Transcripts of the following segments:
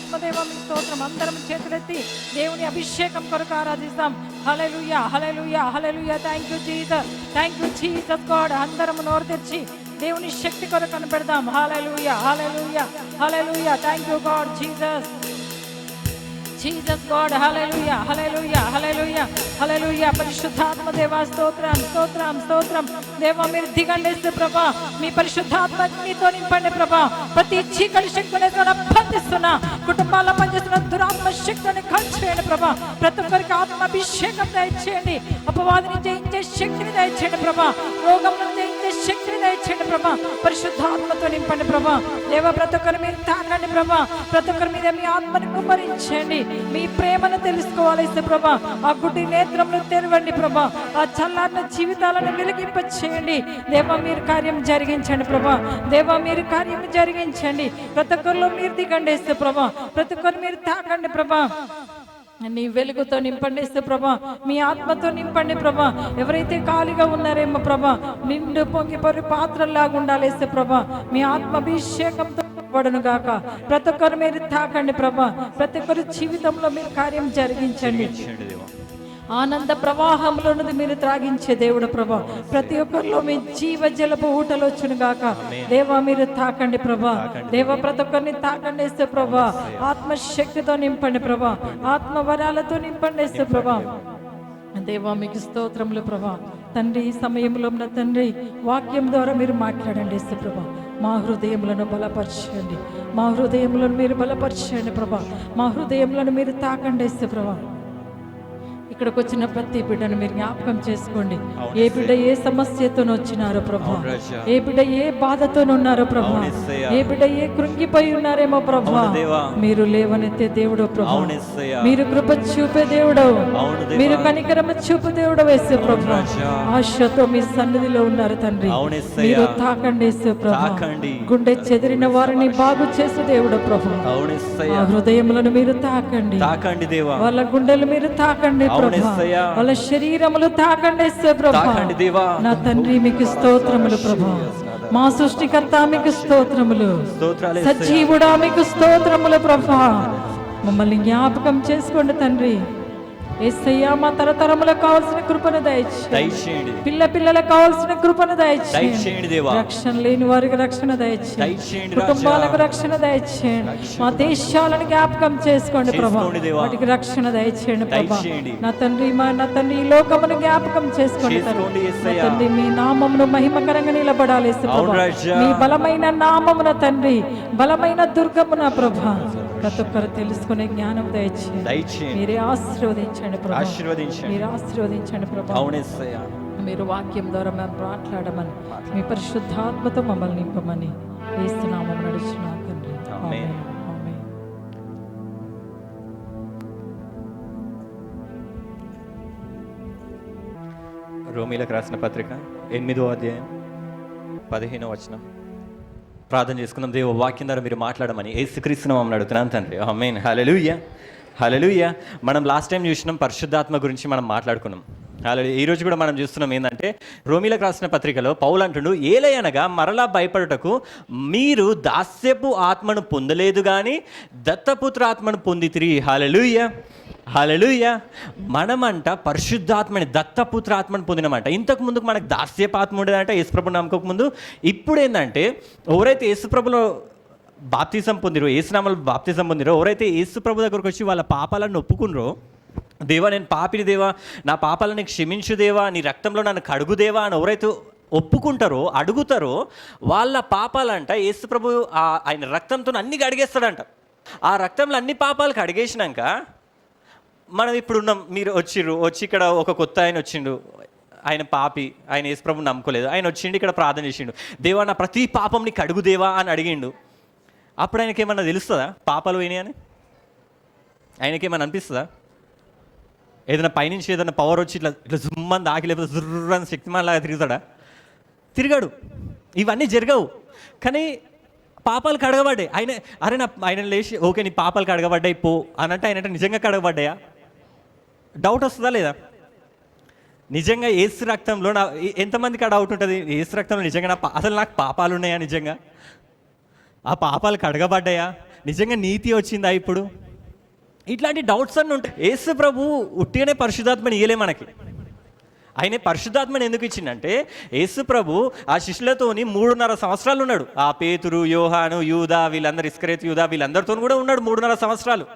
పరిశుద్ధాత్మదేవ మీ స్తోత్రం. అందరం చేతులెత్తి దేవుని అభిషేకం కొరకు ఆరాధిస్తాం. Hallelujah, hallelujah, hallelujah. Thank you Jesus, thank you Jesus God. అందరం నోరు తెరిచి దేవుని శక్తి కొరకు కనపెడదాం. Hallelujah, hallelujah, hallelujah. Thank you God Jesus, Jesus God. Hallelujah, hallelujah, hallelujah, hallelujah. పరిశుద్ధాత్మ దేవా స్తోత్రం, స్తోత్రం, స్తోత్రం. దేవా మీరు దిగండి ప్రభా, మీ పరిశుద్ధాత్మతో నింపండి ప్రభా. ప్రతి చీకటి శక్తిని బంధిస్తున్నా, కుటుంబాల్లో పనిచేస్తున్న దురాత్మ శక్తిని కాల్చేయండి ప్రభా. ప్రతి ఒక్కరికి ఆత్మాభిషేకం దయచేయండి. అపవాదిని జయించే శక్తిని దయచేయండి ప్రభా. రోగములను జయించే శక్తిని దయచేయండి ప్రభా. పరిశుద్ధాత్మతో నింపండి ప్రభా. దేవ ప్రతి ఒక్కరి మీరు తాకండి ప్రభా. ప్రతి ఒక్కరి మీద మీ ఆత్మని కుమ్మరించండి. మీ ప్రేమను తెలుసుకోవాలి ప్రభా. ఆ గుడ్డి నేత్రములు తెరవండి ప్రభా. ఆ చల్లారిన జీవితాలను వెలిగింప చేయండి దేవా. మీరు కార్యం జరిగించండి ప్రభా. దేవా మీరు కార్యం జరిగించండి. ప్రతి ఒక్కరిలో మీరు దిగండి ప్రభా. ప్రతి ఒక్కరు మీరు తాకండి ప్రభా. నీ వెలుగుతో నింపండి ప్రభా. మీ ఆత్మతో నింపండి ప్రభా. ఎవరైతే ఖాళీగా ఉన్నారేమో ప్రభా, నిండు పొంగి పొరి పాత్రలాగా ఉండాలి ప్రభా. మీ ఆత్మాభిషేకంతో పడును గాక. ప్రతి ఒక్కరు మీరు తాకండి ప్రభా. ప్రతి ఒక్కరి జీవితంలో మీరు కార్యం జరిగించండి. ఆనంద ప్రవాహంలోనది మీరు త్రాగించే దేవుడు ప్రభా. ప్రతి ఒక్కరిలో మీ జీవ జలపు ఊటలు వచ్చును గాక. దేవా మీరు తాకండి ప్రభా. దేవా ప్రతి ఒక్కరిని తాకండి ప్రభా. ఆత్మశక్తితో నింపండి ప్రభా. ఆత్మ వరాలతో నింపండి ప్రభా. దేవా మీకు స్తోత్రములు ప్రభా. తండ్రి ఈ సమయంలో ఉన్న తండ్రి వాక్యం ద్వారా మీరు మాట్లాడండి ప్రభా. మా హృదయములను బలపరచండి. మా హృదయములను మీరు బలపరచండి ప్రభా. మా హృదయములను మీరు తాకండి ప్రభా. ఇక్కడికి వచ్చిన ప్రతి బిడ్డను మీరు జ్ఞాపకం చేసుకోండి. ఏ బిడ్డ ఏ సమస్యతో వచ్చినారో ప్రభా, ఏ బిడ్డ ఏ బాధతో ఉన్నారో ప్రభా, ఏ బిడ్డ ఏ కృంగిపోయి ఉన్నారేమో ప్రభా, మీరు లేవనెత్తే దేవుడు ప్రభా. మీరు కృప చూపే దేవుడు, మీరు కనికరమ చూపే దేవుడు వేసే ప్రభా. ఆశతో మీ సన్నిధిలో ఉన్నారు తండ్రి. మీరు తాకండి ప్రభా. గుండె చెదిరిన వారిని బాగు చేసే దేవుడు ప్రభా. ఆ హృదయములను మీరు తాకండి. వాళ్ళ గుండెలు మీరు తాకండి, వాళ్ళ శరీరములు తాకండి ప్రభా. నా తండ్రి మీకు స్తోత్రములు ప్రభా. మా సృష్టికర్త మీకు స్తోత్రములు, సజీవుడా మీకు స్తోత్రములు ప్రభా. మమ్మల్ని జ్ఞాపకం చేసుకోండి తండ్రి. యేసయ్యా మా తరతరములకు కావాల్సిన కృపను దయచేయండి. పిల్లలకు కావాల్సిన కృపను దయచేయండి. రక్షణ లేని వారికి రక్షణ దయచేయండి. కుటుంబాలకు రక్షణ దయచేయండి. మా దేశాలను జ్ఞాపకం చేసుకోండి ప్రభా. వాటికి రక్షణ దయచేయండి ప్రభా. నా తండ్రి ఈ లోకమును జ్ఞాపకం చేసుకోండి తండ్రి. మీ నామమును మహిమకరంగా నిలబడాలి ప్రభా. మీ బలమైన నామమున తండ్రి, బలమైన దుర్గమున ప్రభా. ప్రతి ఒక్కరు తెలుసుకునే జ్ఞానం దయచేయండి. మీరే ఆశీర్వదించండి ప్రభా. మీరు ఆశీర్వదించండి ప్రభా. మీరు వాక్యం ద్వారా మేము మాట్లాడమని, మీ పరిశుద్ధాత్మతో మమ్మల్ని నింపమని యేసునామమున నడుచున్నా తండ్రి. ఆమేన్. రోమీలకు రాసిన పత్రిక 8వ అధ్యాయం 15వ వచనం ప్రార్థన చేసుకుందాం. దేవ వాక్యం ద్వారా మీరు మాట్లాడమని యేసుక్రీస్తు నామమున అడుగుతున్నాను తండ్రి. ఆమేన్. హల్లెలూయా, హల్లెలూయా. మనం లాస్ట్ టైం చూసినాం పరిశుద్ధాత్మ గురించి మనం మాట్లాడుకున్నాం. హల్లెలూయా. ఈ రోజు కూడా మనం చూస్తున్నాం ఏంటంటే రోమీలకు రాసిన పత్రికలో పౌలు అంటుండు, ఏలయనగా మరలా భయపడుటకు మీరు దాస్యపు ఆత్మను పొందలేదు కానీ దత్తపుత్ర ఆత్మను పొందితిరి. హల్లెలూయా, హల్లెలూయా. మనమంట పరిశుద్ధాత్మని, దత్తపుత్ర ఆత్మని పొందినమంట. ఇంతకు ముందుకు మనకు దాస్యపాత్మ ఉండేదంట యేసుప్రభు నమ్మకకు ముందు. ఇప్పుడు ఏంటంటే ఎవరైతే యేసుప్రభులో బాప్తిజం పొందిరో, యేసునామములో బాప్తిజం పొందిరో, ఎవరైతే యేసుప్రభు దగ్గరకు వచ్చి వాళ్ళ పాపాలను ఒప్పుకున్నారో, దేవా నేను పాపిని దేవా, నా పాపాలను క్షమించు దేవా, నీ రక్తంలో నన్ను కడుగు దేవా అని ఎవరైతే ఒప్పుకుంటారో, అడుగుతారో, వాళ్ళ పాపాలంట యేసుప్రభు ఆయన రక్తంతో అన్ని కడిగేస్తాడంట. ఆ రక్తంలో అన్ని పాపాలు కడిగేసినాక మనం ఇప్పుడున్నాం. మీరు వచ్చి ఇక్కడ ఒక కొత్త ఆయన వచ్చిండు, ఆయన పాపి, ఆయన యేసుప్రభుని నమ్ముకోలేదు. ఆయన వచ్చిండు ఇక్కడ ప్రార్థన చేసిండు, దేవా నా ప్రతి పాపంని కడుగు దేవా అని అడిగిండు. అప్పుడు ఆయనకేమన్నా తెలుస్తుందా పాపాలు పోయినాయి అని? ఆయనకేమన్నా అనిపిస్తుందా? ఏదైనా పైనుంచి ఏదైనా పవర్ వచ్చి ఇట్లా జుమ్మని దాకి లేకపోతే జుర్రని శక్తిమాన్ లాగా తిరుగుతాడా? తిరగాడు. ఇవన్నీ జరగవు. కానీ పాపాలు కడగబడ్డాయి. ఆయన లేచి ఓకే నీ పాపాలు కడగబడ్డాయి పో అనంటే ఆయన నిజంగా కడగబడ్డాయా? డౌట్ వస్తుందా లేదా? నిజంగా యేసు రక్తంలో ఎంతమందికి ఆ డౌట్ ఉంటుంది? యేసు రక్తంలో నిజంగా అసలు నాకు పాపాలు ఉన్నాయా? నిజంగా ఆ పాపాలు కడగబడ్డాయా? నిజంగా నీతి వచ్చిందా ఇప్పుడు? ఇట్లాంటి డౌట్స్ అన్నీ ఉంటాయి. యేసు ప్రభు ఉట్టిగానే పరిశుద్ధాత్మని ఇయ్యలే మనకి. ఆయన పరిశుద్ధాత్మని ఎందుకు ఇచ్చిందంటే, యేసు ప్రభు ఆ శిష్యులతోని 3.5 సంవత్సరాలు ఉన్నాడు. ఆ పేతురు, యోహాను, యూదా, వీళ్ళందరూ ఇస్కరేతు యూదా, వీళ్ళందరితో కూడా ఉన్నాడు 3.5 సంవత్సరాలు.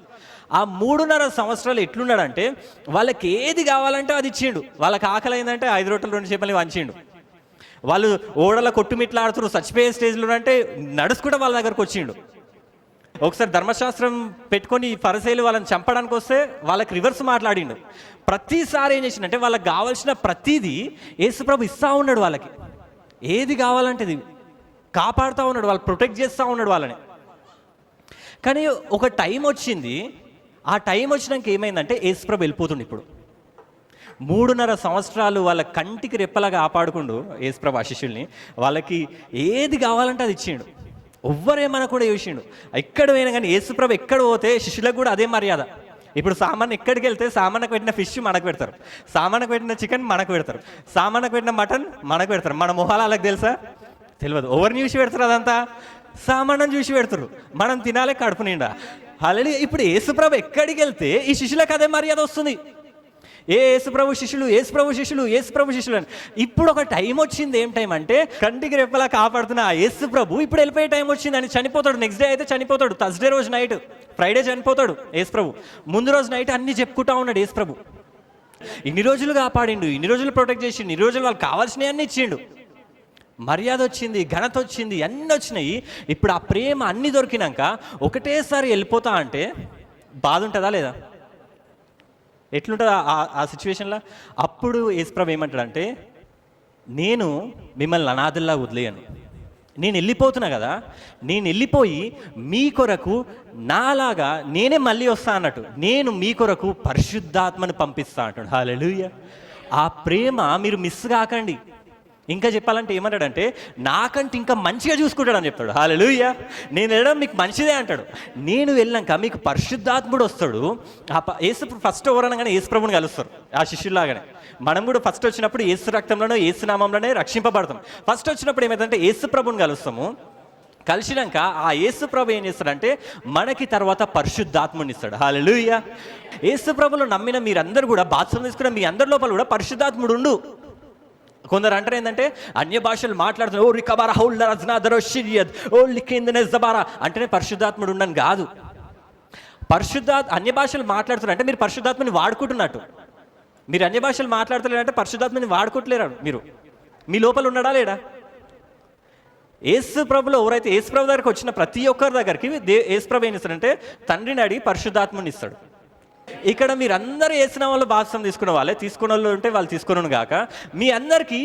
ఆ 3.5 సంవత్సరాలు ఎట్లున్నాడంటే, వాళ్ళకి ఏది కావాలంటే అది ఇచ్చిండు. వాళ్ళకి ఆకలి అయిందంటే 5 రొట్టెలు 2 చేపల్ని వంచిండు. వాళ్ళు ఓడల కొట్టుమిట్లాడుతున్నారు, చచ్చిపోయే స్టేజ్లో అంటే నడుచుకుంటే వాళ్ళ దగ్గరకు వచ్చిండు. ఒకసారి ధర్మశాస్త్రం పెట్టుకొని ఫరిసీయులు వాళ్ళని చంపడానికి వస్తే వాళ్ళకి రివర్స్ మాట్లాడిండు. ప్రతిసారి ఏం చేసిండంటే, వాళ్ళకి కావాల్సిన ప్రతిదీ యేసుప్రభు ఇస్తూ ఉన్నాడు. వాళ్ళకి ఏది కావాలంటే ఇది కాపాడుతూ ఉన్నాడు, వాళ్ళు ప్రొటెక్ట్ చేస్తూ ఉన్నాడు వాళ్ళని. కానీ ఒక టైం వచ్చింది, ఆ టైం వచ్చినాక ఏమైందంటే యేసుప్రభు వెళ్ళిపోతుండు. ఇప్పుడు 3.5 సంవత్సరాలు వాళ్ళ కంటికి రెప్పలాగా కాపాడుకుండు యేసుప్రభు ఆ శిష్యుల్ని. వాళ్ళకి ఏది కావాలంటే అది ఇచ్చిండు. ఎవ్వరేమన్నా కూడా చేసిండు. ఎక్కడ పోయినా కానీ యేసుప్రభు ఎక్కడ పోతే శిష్యులకు కూడా అదే మర్యాద. ఇప్పుడు సామాన్ ఎక్కడికి వెళ్తే సామాన్కి పెట్టిన ఫిష్ మనకు పెడతారు, సామాన్కి పెట్టిన చికెన్ మనకు పెడతారు, సామాన్కి పెట్టిన మటన్ మనకు పెడతారు. మన మొహాలు వాళ్ళకి తెలుసా? తెలియదు. ఎవరిని చూసి పెడతారు? అదంతా సామాన్యం చూసి పెడతారు. మనం తినాలే కడుపు నిండా. ఆల్రెడీ ఇప్పుడు యేసుప్రభు ఎక్కడికి వెళ్తే ఈ శిష్యులకు అదే మర్యాద వస్తుంది. యేసుప్రభు శిష్యులు, యేసుప్రభు శిష్యులు, యేసుప్రభు శిష్యులు అని. ఇప్పుడు ఒక టైం వచ్చింది. ఏం టైం అంటే, కంటికి రెప్పలా కాపాడుతున్న ఆ యేసుప్రభు ఇప్పుడు వెళ్ళిపోయే టైం వచ్చింది. అని చనిపోతాడు. నెక్స్ట్ డే అయితే చనిపోతాడు. థర్స్డే రోజు నైట్, ఫ్రైడే చనిపోతాడు యేసుప్రభు. ముందు రోజు నైట్ అన్ని చెప్పుకుంటా ఉన్నాడు యేసుప్రభు. ఇన్ని రోజులు కాపాడిండు, ఇన్ని రోజులు ప్రొటెక్ట్ చేసిండు, ఇన్ని రోజులు వాళ్ళకి కావాల్సినవి అన్నీ ఇచ్చిండు. మర్యాద వచ్చింది, ఘనత వచ్చింది, అన్నీ వచ్చినాయి. ఇప్పుడు ఆ ప్రేమ అన్నీ దొరికినాక ఒకటేసారి వెళ్ళిపోతా అంటే బాధ ఉంటుందా లేదా? ఎట్లుంటుంది ఆ సిచ్యువేషన్లో? అప్పుడు యేసుప్రభు ఏమంటాడంటే, నేను మిమ్మల్ని అనాథల్లా వదిలేయను, నేను వెళ్ళిపోతున్నా కదా, నేను వెళ్ళిపోయి మీ కొరకు నాలాగా నేనే మళ్ళీ వస్తా అన్నట్టు, నేను మీ కొరకు పరిశుద్ధాత్మను పంపిస్తా అంటాడు. హల్లెలూయా. ఆ ప్రేమ మీరు మిస్ కాకండి. ఇంకా చెప్పాలంటే ఏమంటాడంటే, నాకంటే ఇంకా మంచిగా చూసుకుంటాడని చెప్తాడు. హల్లెలూయా. నేను వెళ్ళడం మీకు మంచిదే అంటాడు. నేను వెళ్ళాక మీకు పరిశుద్ధాత్ముడు వస్తాడు. యేసు ఫస్ట్ ఎవరనగానే యేసుప్రభుని కలుస్తారు ఆ శిష్యుల్లాగానే. మనం కూడా ఫస్ట్ వచ్చినప్పుడు యేసు రక్తంలోనో యేసు నామంలోనే రక్షింపబడతాం. ఫస్ట్ వచ్చినప్పుడు ఏమైందంటే యేసుప్రభుని కలుస్తాము. కలిసినాక ఆ యేసుప్రభు ఏం చేస్తాడంటే మనకి తర్వాత పరిశుద్ధాత్ముని ఇస్తాడు. హల్లెలూయా. యేసుప్రభులో నమ్మిన మీరందరూ కూడా బాప్తిసం తీసుకున్న మీ అందరి లోపల కూడా పరిశుద్ధాత్ముడు ఉండు. కొందరు అంటారు ఏంటంటే, అన్య భాషలు మాట్లాడుతున్నారు, ఓ రికబారా హౌల్లా రజ్నాదరో షిరియద్ ఓ లిఖిందనెస్ జబారా అంటేనే పరిశుద్ధాత్ముడు ఉండని కాదు. అన్య భాషలు మాట్లాడుతున్నారు అంటే మీరు పరిశుద్ధాత్మని వాడుకుంటున్నట్టు. మీరు అన్య భాషలు మాట్లాడుతున్నారంటే పరిశుద్ధాత్మని వాడుకుంటలేరు. మీరు మీ లోపల ఉన్నాడా లేడా? యేసు ప్రభులో ఎవరైతే యేసు ప్రభు దగ్గరికి వచ్చిన ప్రతి ఒక్కరి దగ్గరికి యేసు ప్రభు ఏం ఇస్తాడంటే తండ్రిని అడిగి పరిశుద్ధాత్మని ఇస్తాడు. ఇక్కడ మీరందరూ వేసిన వాళ్ళు బాప్తిసం తీసుకున్న వాళ్ళే, తీసుకున్న వాళ్ళు ఉంటే వాళ్ళు తీసుకున్నాను గాక. మీ అందరికీ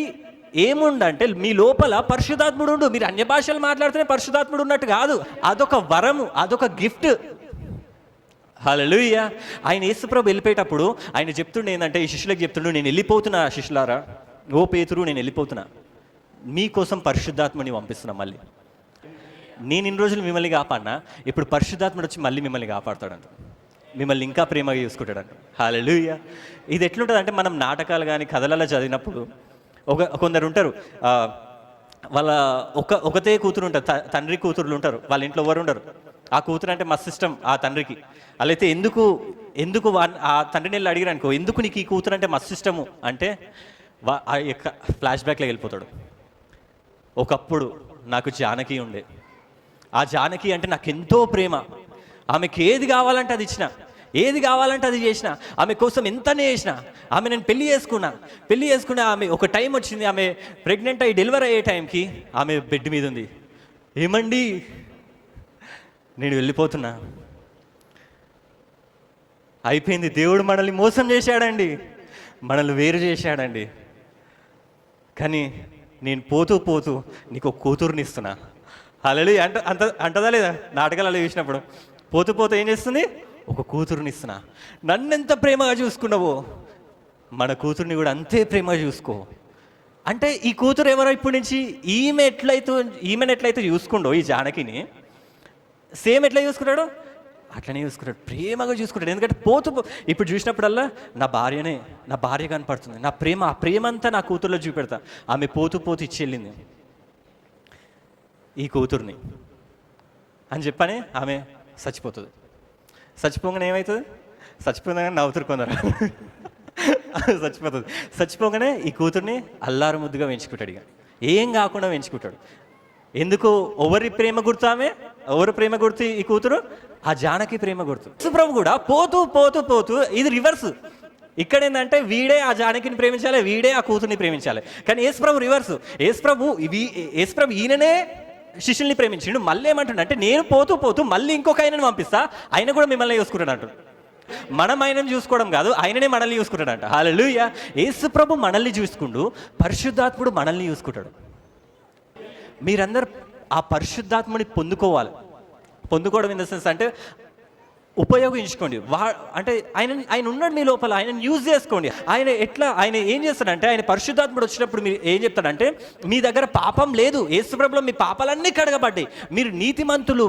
ఏముండంటే మీ లోపల పరిశుద్ధాత్ముడు ఉండు. మీరు అన్య భాషలు మాట్లాడితేనే పరిశుద్ధాత్ముడు ఉన్నట్టు కాదు. అదొక వరము, అదొక గిఫ్ట్. హల్లెలూయా. ఆయన యేసుప్రభు వెళ్ళిపోయేటప్పుడు ఆయన చెప్తుండే ఏంటంటే, ఈ శిష్యులకు చెప్తుండు, నేను వెళ్ళిపోతున్నా శిష్యులారా, ఓ పేతురు నేను వెళ్ళిపోతున్నా, మీకోసం పరిశుద్ధాత్మని పంపిస్తున్నా. మళ్ళీ నేను ఇన్ని రోజులు మిమ్మల్ని కాపాడినా, ఇప్పుడు పరిశుద్ధాత్ముడు వచ్చి మళ్ళీ మిమ్మల్ని కాపాడుతాడంట, మిమ్మల్ని ఇంకా ప్రేమగా చూసుకుంటాడంట. హల్లెలూయా. ఇది ఎట్లుంటుంది అంటే, మనం నాటకాలు కానీ కథలలో చదివినప్పుడు కొందరు ఉంటారు, వాళ్ళ ఒకతే కూతురు ఉంటారు, తండ్రి కూతురులు ఉంటారు, వాళ్ళ ఇంట్లో ఎవరు ఉండరు. ఆ కూతురు అంటే మస్తు ఇష్టం ఆ తండ్రికి. అలాయితే ఎందుకు ఆ తండ్రిని వెళ్ళి అడిగారు అనుకో, ఎందుకు నీకు ఈ కూతురు అంటే మస్తు ఇష్టము అంటే ఆ యొక్క ఫ్లాష్ బ్యాక్లో వెళ్ళిపోతాడు. ఒకప్పుడు నాకు జానకి ఉండే, ఆ జానకి అంటే నాకు ఎంతో ప్రేమ, ఆమెకి ఏది కావాలంటే అది ఇచ్చిన, ఏది కావాలంటే అది చేసిన, ఆమె కోసం ఎంతనే చేసిన, ఆమె నేను పెళ్లి చేసుకున్నా. ఆమె ఒక టైం వచ్చింది, ఆమె ప్రెగ్నెంట్ అయ్యి డెలివరీ అయ్యే టైంకి ఆమె బెడ్ మీద ఉంది. ఏమండి నేను వెళ్ళిపోతున్నా, అయిపోయింది, దేవుడు మనల్ని మోసం చేశాడండి, మనల్ని వేరు చేశాడండి, కానీ నేను పోతూ నీకు ఒక కూతురుని ఇస్తున్నా. హల్లెలూయా. అంటదా లేదా? నాటకాలలో చూసినప్పుడు పోతూ ఏం చేస్తుంది? ఒక కూతురుని ఇస్తున్నా. నన్నెంత ప్రేమగా చూసుకున్నావో మన కూతుర్ని కూడా అంతే ప్రేమగా చూసుకో అంటే, ఈ కూతురు ఎవరో ఇప్పటి నుంచి ఈమెను ఎట్లయితే చూసుకుండో ఈ జానకిని, సేమ్ ఎట్లా చూసుకుంటాడు అట్లనే చూసుకుంటాడు, ప్రేమగా చూసుకుంటాడు. ఎందుకంటే ఇప్పుడు చూసినప్పుడల్లా నా భార్య కనపడుతుంది, నా ప్రేమ, ఆ ప్రేమ అంతా నా కూతుర్లో చూపెడతా. ఆమె పోతూ ఇచ్చి వెళ్ళింది ఈ కూతుర్ని అని చెప్పని ఆమె చచ్చిపోతుంది. చచ్చిపోగానే ఏమవుతుంది? చచ్చిపోగానే నవ్వుతారు కొందరు. చచ్చిపోతుంది. చచ్చిపోగానే ఈ కూతుర్ని అల్లారు ముద్దుగా పెంచుకుంటాడు. ఇక ఏం కాకుండా పెంచుకుంటాడు. ఎందుకు? ఎవరి ప్రేమ గుర్తు ఆమె? ఎవరి ప్రేమ గుర్తు ఈ కూతురు? ఆ జానకి ప్రేమ గుర్తు. యేసుప్రభు కూడా పోతూ పోతూ పోతూ ఇది రివర్స్. ఇక్కడ ఏంటంటే వీడే ఆ జానకిని ప్రేమించాలి, వీడే ఆ కూతుర్ని ప్రేమించాలి. కానీ యేసుప్రభు రివర్స్. యేసుప్రభు ఈయననే శిష్యుల్ని ప్రేమించిండు. మళ్ళీ ఏమంటుండే అంటే నేను పోతూ పోతూ మళ్ళీ ఇంకొక ఆయనను పంపిస్తా, ఆయన కూడా మిమ్మల్ని చూసుకుంటాడు అంటాడు. మనం ఆయనను చూసుకోవడం కాదు, ఆయననే మనల్ని చూసుకుంటాడంట. హల్లెలూయా. యేసుప్రభు మనల్ని చూసుకుంటూ పరిశుద్ధాత్ముడు మనల్ని చూసుకుంటాడు. మీరందరూ ఆ పరిశుద్ధాత్మని పొందుకోవడం ఇన్ ద సెన్స్ అంటే ఉపయోగించుకోండి. అంటే ఆయన ఉన్నాడు మీ లోపల, ఆయనను యూజ్ చేసుకోండి. ఆయన ఏం చేస్తాడంటే, ఆయన పరిశుద్ధాత్ముడు వచ్చినప్పుడు మీరు ఏం చెప్తాడంటే, మీ దగ్గర పాపం లేదు, యేసుప్రభులో మీ పాపాలన్నీ కడగబడ్డాయి, మీరు నీతిమంతులు,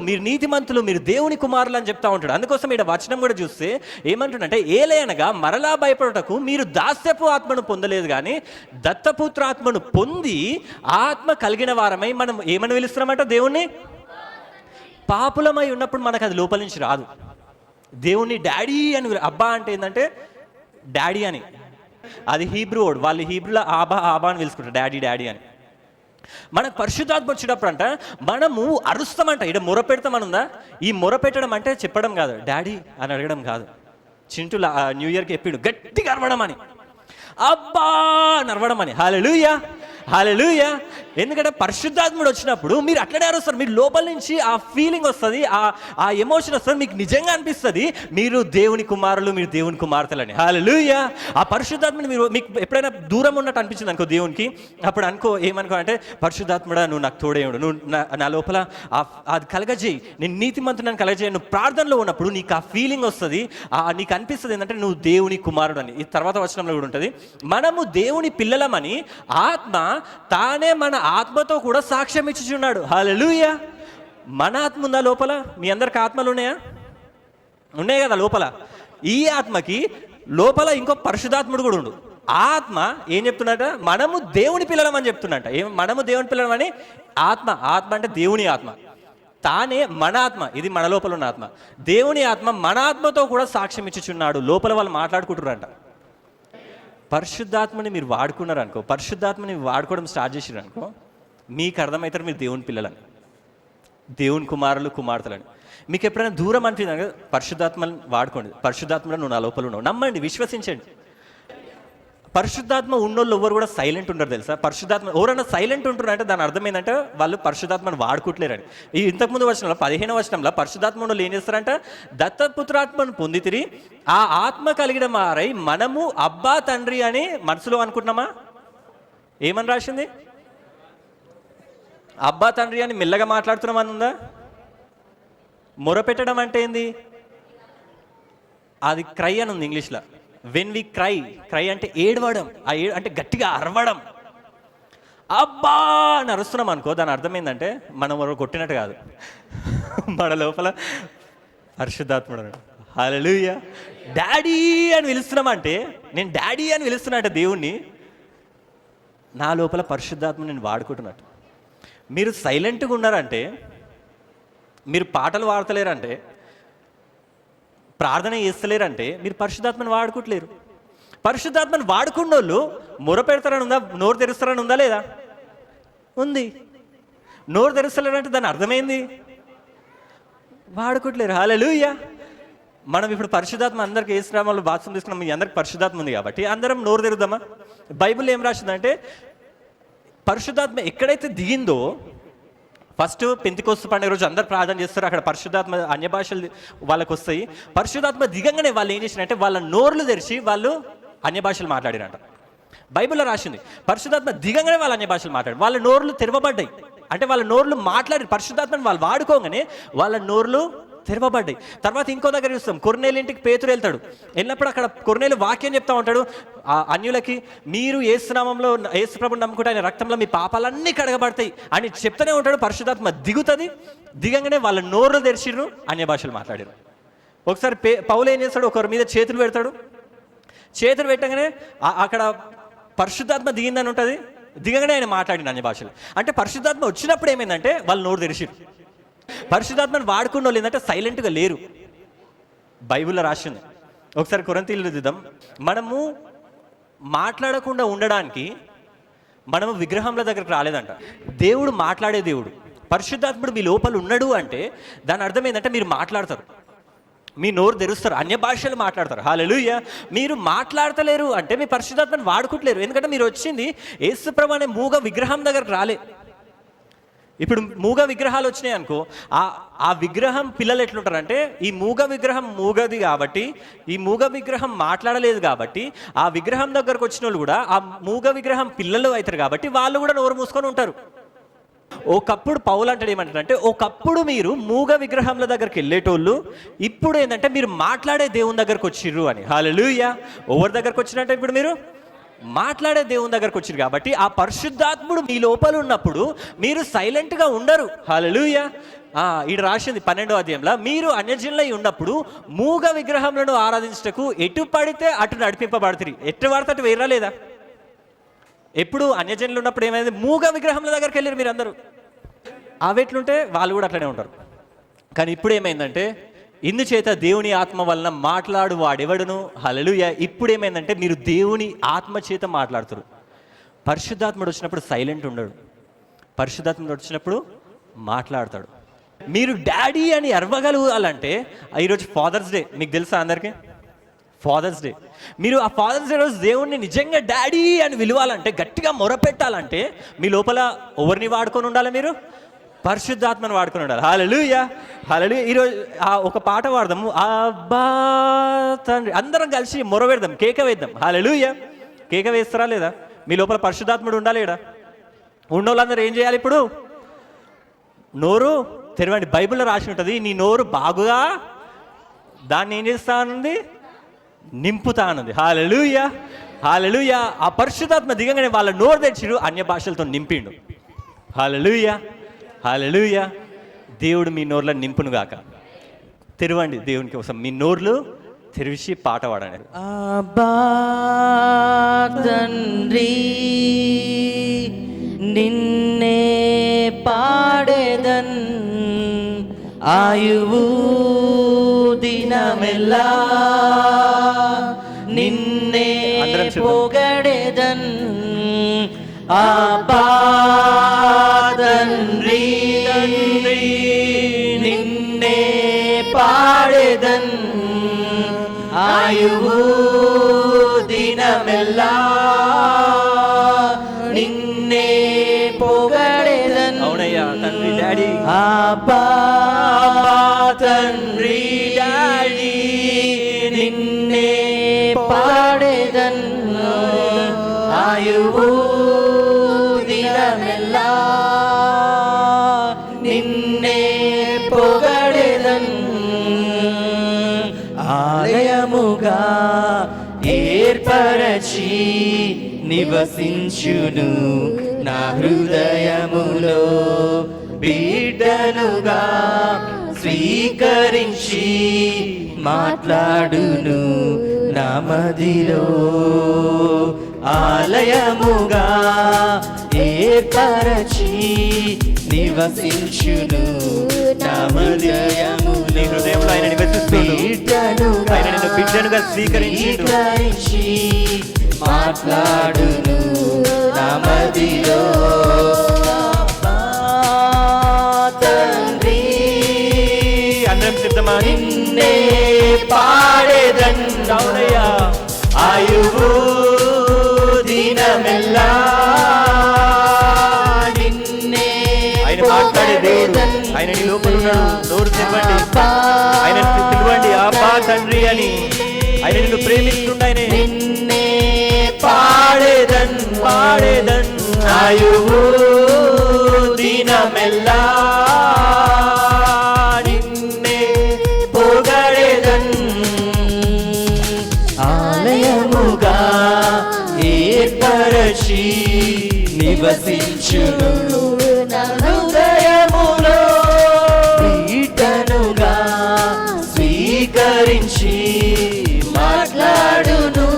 మీరు దేవుని కుమారులు అని చెప్తా ఉంటాడు. అందుకోసం ఇక్కడ వచనం కూడా చూస్తే ఏమంటుండంటే, ఏలయనగా మరలా భయపడటకు మీరు దాస్యపు ఆత్మను పొందలేదు కానీ దత్తపుత్ర ఆత్మను పొంది ఆత్మ కలిగిన వారమై మనం ఏమని పిలుస్తున్నామంట? దేవుణ్ణి. పాపులమై ఉన్నప్పుడు మనకు అది లోపల నుంచి రాదు. దేవుణ్ణి డాడీ అని, అబ్బా అంటే ఏంటంటే డాడీ అని, అది హీబ్రూ వర్డ్. వాళ్ళు హీబ్రూలో ఆబా అని పిలుచుకుంటారు, డాడీ అని. మనకు పరిశుద్ధాత్మ వచ్చినప్పుడు అంట మనము అరుస్తామంట. ఇక్కడ మొర పెడతామనుందా? ఈ మొర పెట్టడం అంటే చెప్పడం కాదు, డాడీ అని అడగడం కాదు. చింటూ న్యూ ఇయర్కి చెప్పిండు గట్టిగా అరవడం అని, అబ్బా అని అరవడం అని. హల్లెలూయా, హల్లెలూయా. ఎందుకంటే పరిశుద్ధాత్ముడు వచ్చినప్పుడు మీరు అట్లనే అరుస్తారు. మీరు లోపల నుంచి ఆ ఫీలింగ్ వస్తుంది, ఆ ఎమోషన్ వస్తుంది, మీకు నిజంగా అనిపిస్తుంది మీరు దేవుని కుమారులు, మీరు దేవుని కుమార్తెలని. హల్లెలూయా. ఆ పరిశుద్ధాత్మని మీకు ఎప్పుడైనా దూరం ఉన్నట్టు అనిపించింది అనుకో దేవునికి, అప్పుడు ఏమనుకో అంటే, పరిశుద్ధాత్ముడా నువ్వు నాకు తోడేయుడు, నువ్వు నా లోపల అది కలగజేయి, నేను నీతిమంతుని కలగజేయి. నువ్వు ప్రార్థనలో ఉన్నప్పుడు నీకు ఆ ఫీలింగ్ వస్తుంది, నీకు అనిపిస్తుంది ఏంటంటే నువ్వు దేవుని కుమారుడు అని. ఈ తర్వాత వచనంలో కూడా ఉంటుంది, మనము దేవుని పిల్లలమని ఆత్మ తానే మన ఆత్మతో కూడా సాక్ష్యం ఇచ్చుచున్నాడు. హల్లెలూయా. మన ఆత్మ ఉందా లోపల? మీ అందరికి ఆత్మలు ఉన్నాయి కదా లోపల. ఈ ఆత్మకి లోపల ఇంకో పరిశుద్ధాత్ముడు కూడా ఉండు. ఆత్మ ఏం చెప్తున్నట? మనము దేవుని పిల్లలం అని చెప్తున్నట. మనము దేవుని పిల్లలం అని ఆత్మ అంటే దేవుని ఆత్మ, తానే మన ఆత్మ, ఇది మన లోపల ఉన్న ఆత్మ. దేవుని ఆత్మ మన ఆత్మతో కూడా సాక్ష్యం ఇచ్చుచున్నాడు. లోపల వాళ్ళు మాట్లాడుకుంటున్నారంట. పరిశుద్ధాత్మని మీరు వాడుకున్నారనుకో, పరిశుద్ధాత్మని వాడుకోవడం స్టార్ట్ చేసిరనుకో, మీకు అర్థమవుతారు మీరు దేవుని పిల్లలని, దేవుని కుమారులు కుమార్తెలని. మీకు ఎప్పుడైనా దూరం అనిపించింది పరిశుద్ధాత్మని వాడుకోండి. పరిశుద్ధాత్మలో నువ్వు నా లోపల ఉన్నావు, నమ్మండి, విశ్వసించండి. పరిశుద్ధాత్మ ఉన్నోళ్ళు ఎవరు కూడా సైలెంట్ ఉంటారు తెలుసా? పరిశుద్ధాత్మ ఎవరైనా సైలెంట్ ఉంటున్నారంటే దాని అర్థం ఏంటంటే వాళ్ళు పరిశుద్ధాత్మను వాడుకుంటలేరని. ఈ ఇంతకుముందు వచనంలో 15వ వచనంలో పరిశుద్ధాత్మ ఉన్నోళ్ళు ఏం చేస్తారంట? దత్తపుత్రాత్మను పొందితిరి, ఆ ఆత్మ కలిగిన వారై మనము అబ్బా తండ్రి అని మనసులో అనుకుంటున్నామా? ఏమని రాసింది? అబ్బా తండ్రి అని మెల్లగా మాట్లాడుతున్నామని ఉందా? మొరపెట్టడం అంటే ఏంది? అది క్రై అని ఉంది ఇంగ్లీష్లో. వెన్ వి క్రై అంటే ఏడవడం, అంటే గట్టిగా అరవడం. అబ్బా అని అరుస్తున్నాం అనుకో, దాని అర్థం ఏంటంటే మనం ఎవరు కొట్టినట్టు కాదు, మన లోపల పరిశుద్ధాత్ముడు. హల్లెలూయా. డాడీ అని పిలుస్తున్నామంటే, నేను డాడీ అని పిలుస్తున్నా అంటే దేవుణ్ణి, నా లోపల పరిశుద్ధాత్మ నేను వాడుకుంటున్నట్టు. మీరు సైలెంట్గా ఉన్నారంటే, మీరు పాటలు పాడతలేరంటే, ప్రార్థన చేస్తలేరంటే మీరు పరిశుద్ధాత్మను వాడుకోవట్లేరు. పరిశుద్ధాత్మను వాడుకున్న వాళ్ళు మొర పెడతారని ఉందా? నోరు తెరుస్తారని ఉందా? లేదా? ఉంది. నోరు తెరుస్తలేరంటే దాని అర్థమైంది వాడుకోవట్లేరు. హల్లెలూయా. మనం ఇప్పుడు పరిశుద్ధాత్మ అందరికి ఏ శ్రామాలు బాత్రూమ్ తీసుకున్నాం, మీ అందరికి పరిశుద్ధాత్మ ఉంది కాబట్టి అందరం నోరు తెరుద్దామా? బైబిల్ ఏం రాసిందంటే పరిశుద్ధాత్మ ఎక్కడైతే దిగిందో, ఫస్ట్ పెంతెకోస్తు పండుగ రోజు అందరు ప్రార్థన చేస్తారు, అక్కడ పరిశుద్ధాత్మ అన్య భాషలు వాళ్ళకు వస్తాయి. పరిశుద్ధాత్మ దిగంగానే వాళ్ళు ఏం చేసినారంటే వాళ్ళ నోర్లు తెరిచి వాళ్ళు అన్య భాషలు మాట్లాడినంట. బైబిల్లో రాసింది పరిశుద్ధాత్మ దిగంగానే వాళ్ళు అన్య భాషలు మాట్లాడారు, వాళ్ళ నోర్లు తెరవబడ్డాయి. అంటే వాళ్ళ నోర్లు మాట్లాడి పరిశుద్ధాత్మని వాళ్ళు వాడుకోగానే వాళ్ళ నోర్లు తెరవబడ్డాయి. తర్వాత ఇంకో దగ్గర చూస్తాం, కొర్నేలు ఇంటికి పేతురు వెళ్తాడు. వెళ్ళినప్పుడు అక్కడ కొర్నేలు వాక్యం చెప్తా ఉంటాడు ఆ అన్యులకి, మీరు యేసునామంలో యేసుప్రభుని నమ్ముకుంటే ఆయన రక్తంలో మీ పాపాలన్నీ కడగబడతాయి అని చెప్తూనే ఉంటాడు. పరిశుద్ధాత్మ దిగుతుంది, దిగంగానే వాళ్ళ నోర్లు తెరిచిర్రు, అన్య భాషలు మాట్లాడారు. ఒకసారి పౌలు ఏం చేస్తాడు, ఒకరి మీద చేతులు పెడతాడు, చేతులు పెట్టగానే అక్కడ పరిశుద్ధాత్మ దిగిందని ఉంటుంది, దిగగానే ఆయన మాట్లాడిన అన్య భాషలు. అంటే పరిశుద్ధాత్మ వచ్చినప్పుడు ఏమైందంటే వాళ్ళు నోరు తెరిచిర్రు. పరిశుద్ధాత్మను వాడుకున్న వాళ్ళు ఏంటంటే సైలెంట్గా లేరు. బైబిల్లో రాసింది. ఒకసారి కొరింథీయులు చూద్దాం. మనము మాట్లాడకుండా ఉండడానికి మనము విగ్రహంల దగ్గరకు రాలేదంట. దేవుడు మాట్లాడే దేవుడు. పరిశుద్ధాత్ముడు మీ లోపల ఉన్నాడు అంటే దాని అర్థం ఏంటంటే మీరు మాట్లాడతారు, మీ నోరు తెరుస్తారు, అన్య భాషలు మాట్లాడతారు. హల్లెలూయా. మీరు మాట్లాడతలేరు అంటే మీ పరిశుద్ధాత్మని వాడుకుంటలేరు. ఎందుకంటే మీరు వచ్చింది యేసుప్రభు అనే మూగ విగ్రహం దగ్గరకు రాలే. ఇప్పుడు మూగ విగ్రహాలు వచ్చినాయి అనుకో, ఆ విగ్రహం పిల్లలు ఎట్లుంటారంటే, ఈ మూగ విగ్రహం మూగది కాబట్టి, ఈ మూగ విగ్రహం మాట్లాడలేదు కాబట్టి, ఆ విగ్రహం దగ్గరకు వచ్చిన వాళ్ళు కూడా ఆ మూగ విగ్రహం పిల్లలు అవుతారు కాబట్టి వాళ్ళు కూడా నోరు మూసుకొని ఉంటారు. ఒకప్పుడు పౌలు అంటాడు ఏమంటాడంటే, ఒకప్పుడు మీరు మూగ విగ్రహంల దగ్గరికి వెళ్ళేటోళ్ళు, ఇప్పుడు ఏంటంటే మీరు మాట్లాడే దేవుని దగ్గరకు వచ్చిర్రు అని. హల్లెలూయా. ఎవరి దగ్గరకు వచ్చినట్టే ఇప్పుడు మీరు మాట్లాడే దేవుని దగ్గరకు వచ్చారు కాబట్టి ఆ పరిశుద్ధాత్ముడు మీ లోపల ఉన్నప్పుడు మీరు సైలెంట్గా ఉండరు. హల్లెలూయా. ఈడ రాసింది 12వ అధ్యాయంలో, మీరు అన్యజనులై ఉన్నప్పుడు మూగ విగ్రహములను ఆరాధించటకు ఎటు పడితే అటు నడిపింపబడుతుంది. ఎటు పడితే అటు వేరా లేదా? ఎప్పుడు అన్యజనులు ఉన్నప్పుడు ఏమైంది? మూగ విగ్రహముల దగ్గరికి వెళ్ళారు మీరు అందరూ. అవి ఎట్లుంటే వాళ్ళు కూడా అట్లనే ఉంటారు. కానీ ఇప్పుడు ఏమైందంటే, ఇందుచేత దేవుని ఆత్మ వలన మాట్లాడు వాడెవడును. హల్లెలూయా. ఇప్పుడు ఏమైందంటే మీరు దేవుని ఆత్మ చేత మాట్లాడుతారు. పరిశుద్ధాత్ముడు వచ్చినప్పుడు సైలెంట్ ఉండడు, పరిశుద్ధాత్ముడు వచ్చినప్పుడు మాట్లాడతాడు. మీరు డాడీ అని అరవగలగాలంటే, ఈరోజు ఫాదర్స్ డే, మీకు తెలుసా అందరికీ? Father's Day. మీరు ఆ ఫాదర్స్ డే రోజు దేవుణ్ణి నిజంగా డాడీ అని పిలవాలంటే, గట్టిగా మొరపెట్టాలంటే మీ లోపల ఎవరిని వాడుకొని ఉండాలి? మీరు పరిశుద్ధాత్మను వాడుకొని ఉండాలి. హల్లెలూయా. హల్లెలూయా. ఈరోజు ఒక పాట పాడదాము, అబ్బా తండ్రి. అందరం కలిసి మొర పెడదాం, కేక వేద్దాం. హల్లెలూయా. కేక వేస్తారా లేదా? మీ లోపల పరిశుద్ధాత్ముడు ఉండాలి. ఇక్కడ ఉన్నోళ్ళందరూ ఏం చేయాలి? ఇప్పుడు నోరు తెరవండి. బైబిల్లో రాసి ఉంటుంది, నీ నోరు బాగుగా దాన్ని ఏం చేస్తానుంది? నింపుతానుంది. హల్లెలూయా. హల్లెలూయా. ఆ పరిశుద్ధాత్మ దిగంగానే వాళ్ళ నోరు తెచ్చిరు, అన్య భాషలతో నింపిండు. హల్లెలూయా. హల్లెలూయా. దేవుడు మీ నోర్లను నింపును గాక. తెరవండి దేవుని కోసం, మీ నోర్లు తెరిచి పాట పాడండి. అబ్బా తండ్రి నిన్నే పాడేదన్, ఆయువు దినమెల్లా నిన్నే పొగడేదన్. అబ్బా తండ్రి నిన్నే పాడేదన్, ఆయువు దినమెల్లా నిన్నే పొగడేదన్. అవునయ్యా తండ్రి డాడీ. అబ్బా తండ్రి డాడీ నిన్నే పాడేదన్, ఆయువు దినమెల్లా నిన్నే పొగడేదన్. ఆలయముగా ఏర్పరచి నివసించును నా హృదయములో, బిడ్డనుగా స్వీకరించి మాట్లాడును నా మదిలో. ఆలయముగా ఏర్పరచి నివసించును నా హృదయములో, నీ హృదయంలో ఆయన నివసిస్తున్నాడు. ఆయన నిన్ను బిడ్డనుగా స్వీకరించి మాట్లాడును నా మదిలో. తండ్రి అందరం సిద్ధమా? నిన్నే పాడేదన్, అవునయ్యా. ఆయువు దినమెల్లా నిన్నే ఆయన మాట్లాడే దేవుడు, ఆయన నీ లోపల ఉన్నాడు. నోరు తెరవండి, ఆయన పిలవండి అబ్బా తండ్రి అని. ఆయన నిన్ను ప్రేమిస్తుండ. ఆయన నిన్నే పాడేదన్ పాడేదన్, ఆయువు దినమెల్లా నిన్నే పొగడేదన్. ఆలయముగా ఏర్పరచి నివసించును నా హృదయములో, పీఠనుగా స్వీకరించి మాట్లాడును